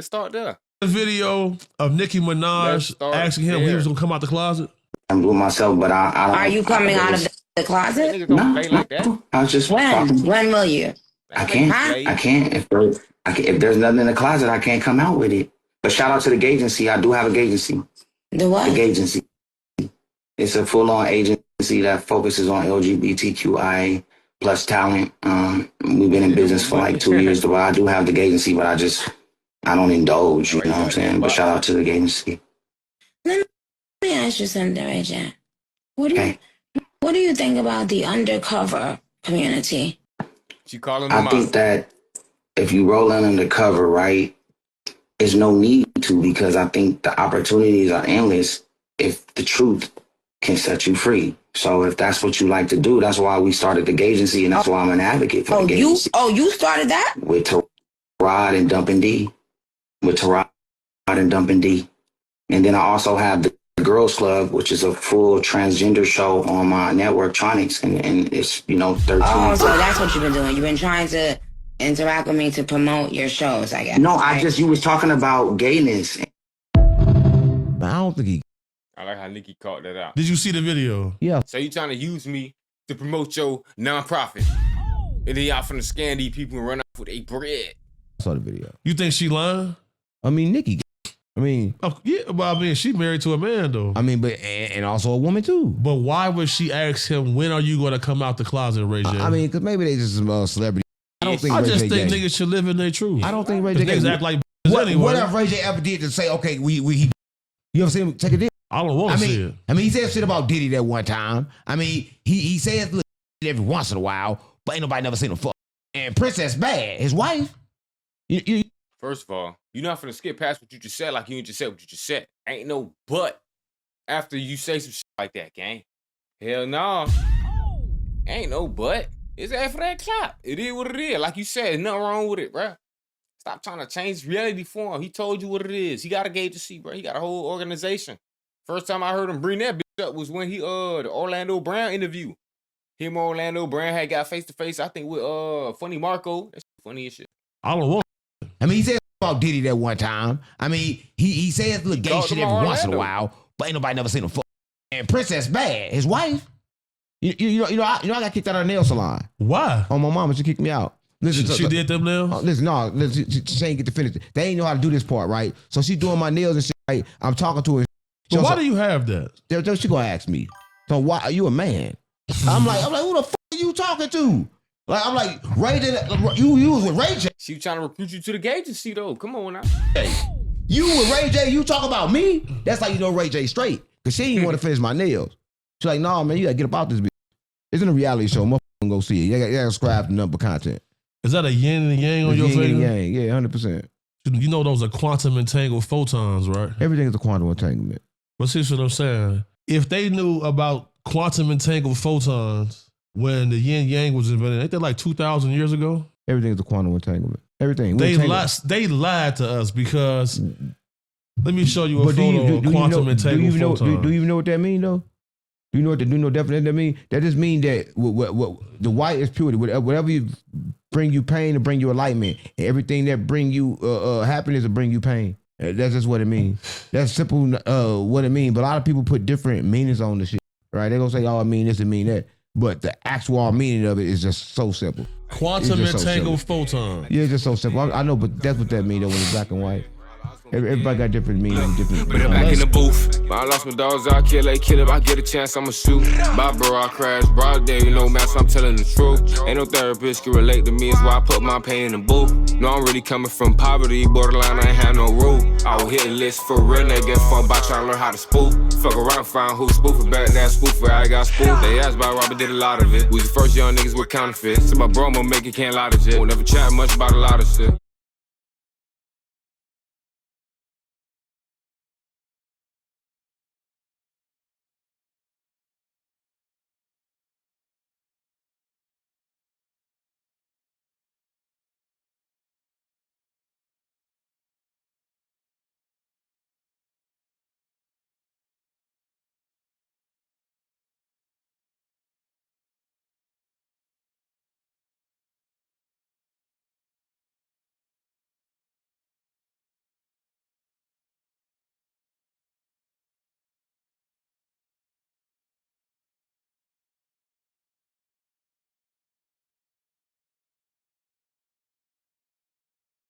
start there. The video of Nicki Minaj asking him when he was gonna come out the closet. I'm doing myself, but I don't. Are you coming out of the closet? No, like that. I was just When will you? I can't. I can't. If there's nothing in the closet, I can't come out with it. But shout out to the Gagency. I do have a Gagency. The what? The Gagency. It's a full-on agency that focuses on LGBTQIA plus talent. We've been in business for like 2 years, but I do have the Gagency, but I don't indulge. You know what I'm saying? But shout out to the Gagency. Let me ask you something, Ray J. What do you think about the undercover community? I think that if you roll in undercover, right, there's no need to, because I think the opportunities are endless if the truth can set you free. So if that's what you like to do, that's why we started the Gagency, and that's why I'm an advocate for the Gagency. You started that? With Tarod and Dumpin' D. And then I also have the Girls Club, which is a full transgender show on my network, Tronics, and it's, 13. Oh, so that's what you've been doing. You've been trying to interact with me to promote your shows, I guess. No, you was talking about gayness. I don't think he. I like how Nicki caught that out. Did you see the video? Yeah. So you trying to use me to promote your nonprofit, and then y'all finna scan these people and run off with a bread. I saw the video. You think she lying? I mean, Nicki. Oh, yeah, but I mean, she married to a man though. I mean, but and also a woman too. But why would she ask him, when are you going to come out the closet, Ray J? I mean, because maybe they just some celebrity. I don't think. I Ray just J think gay. niggas should live in their truth. I don't think Ray J niggas act like anyway. What if Ray J ever did to say, okay, you ever seen him take a dick? I don't want to see it. I mean, he said shit about Diddy that one time. I mean, he says look every once in a while, but ain't nobody never seen him fuck. And Princess Bad, his wife. First of all, you're not finna skip past what you just said like you just said what you just said. Ain't no but after you say some shit like that, gang. Hell no. Ain't no but. It's after that clap. It is what it is. Like you said, nothing wrong with it, bruh. Stop trying to change reality for him. He told you what it is. He got a Gagency, bro. He got a whole organization. First time I heard him bring that bitch up was when he the Orlando Brown interview. Him and Orlando Brown had got face to face, I think, with Funny Marco. That's funny as shit. I don't want. I mean, he said about Diddy that one time. I mean, he says little gay shit every once in a while, but ain't nobody never seen him fuck. And Princess Bad, his wife. You know, I got kicked out of her nail salon. Why? Oh, my mama, she kicked me out. Listen, she did them nails? She ain't get to finish it. They ain't know how to do this part, right? So she doing my nails and shit, right? I'm talking to her. But why do you have that? She gonna ask me. So why are you a man? I'm like, who the fuck are you talking to? Like, I'm like, Ray J, you was with Ray J. She was trying to recruit you to the Gagency though. Come on now. You with Ray J, you talk about me? That's how you know Ray J straight. Cause she ain't want to finish my nails. She's like, nah, man, you gotta get about this bitch. It's in a reality show. Motherfucker gonna go see it. You gotta subscribe to number content. Is that a yin and yang on your finger? Yin and yang, yeah, 100%. You know those are quantum entangled photons, right? Everything is a quantum entanglement. But see what I'm saying? If they knew about quantum entangled photons when the yin yang was invented, ain't that like 2,000 years ago? Everything is a quantum entanglement. Everything. They lied to us because let me show you a photo of quantum entangled photons. Do you even know what that means though? Do you know what definition that means? That just means that what the white is purity. Whatever you bring you pain to bring you enlightenment, and everything that bring you happiness to bring you pain. That's just what it means. That's simple what it means. But a lot of people put different meanings on the shit, right? They're gonna say, oh, I mean this and mean that. but the actual meaning of it is just so simple. Quantum It's just so entangled simple. photon. Yeah, it's just so simple. I know, but that's what that means though when it's black and white. Everybody got different meanings, different. But back in the booth, I lost my dogs, I kill if I get a chance, I'ma shoot. Bye, bro, I crash, broad day, you know, man, so I'm telling the truth. Ain't no therapist can relate to me, it's why I put my pain in the booth. No, I'm really coming from poverty, borderline, I ain't have no rule. I will hit a list for real, they get fun by trying to learn how to spoof. Fuck around, find who spoofing back, that spoofer, I got spoofed. They asked about Robert, did a lot of it. We the first young niggas with counterfeits. So my bro, I'ma make it, can't lie to shit. Won't never chat much about a lot of shit.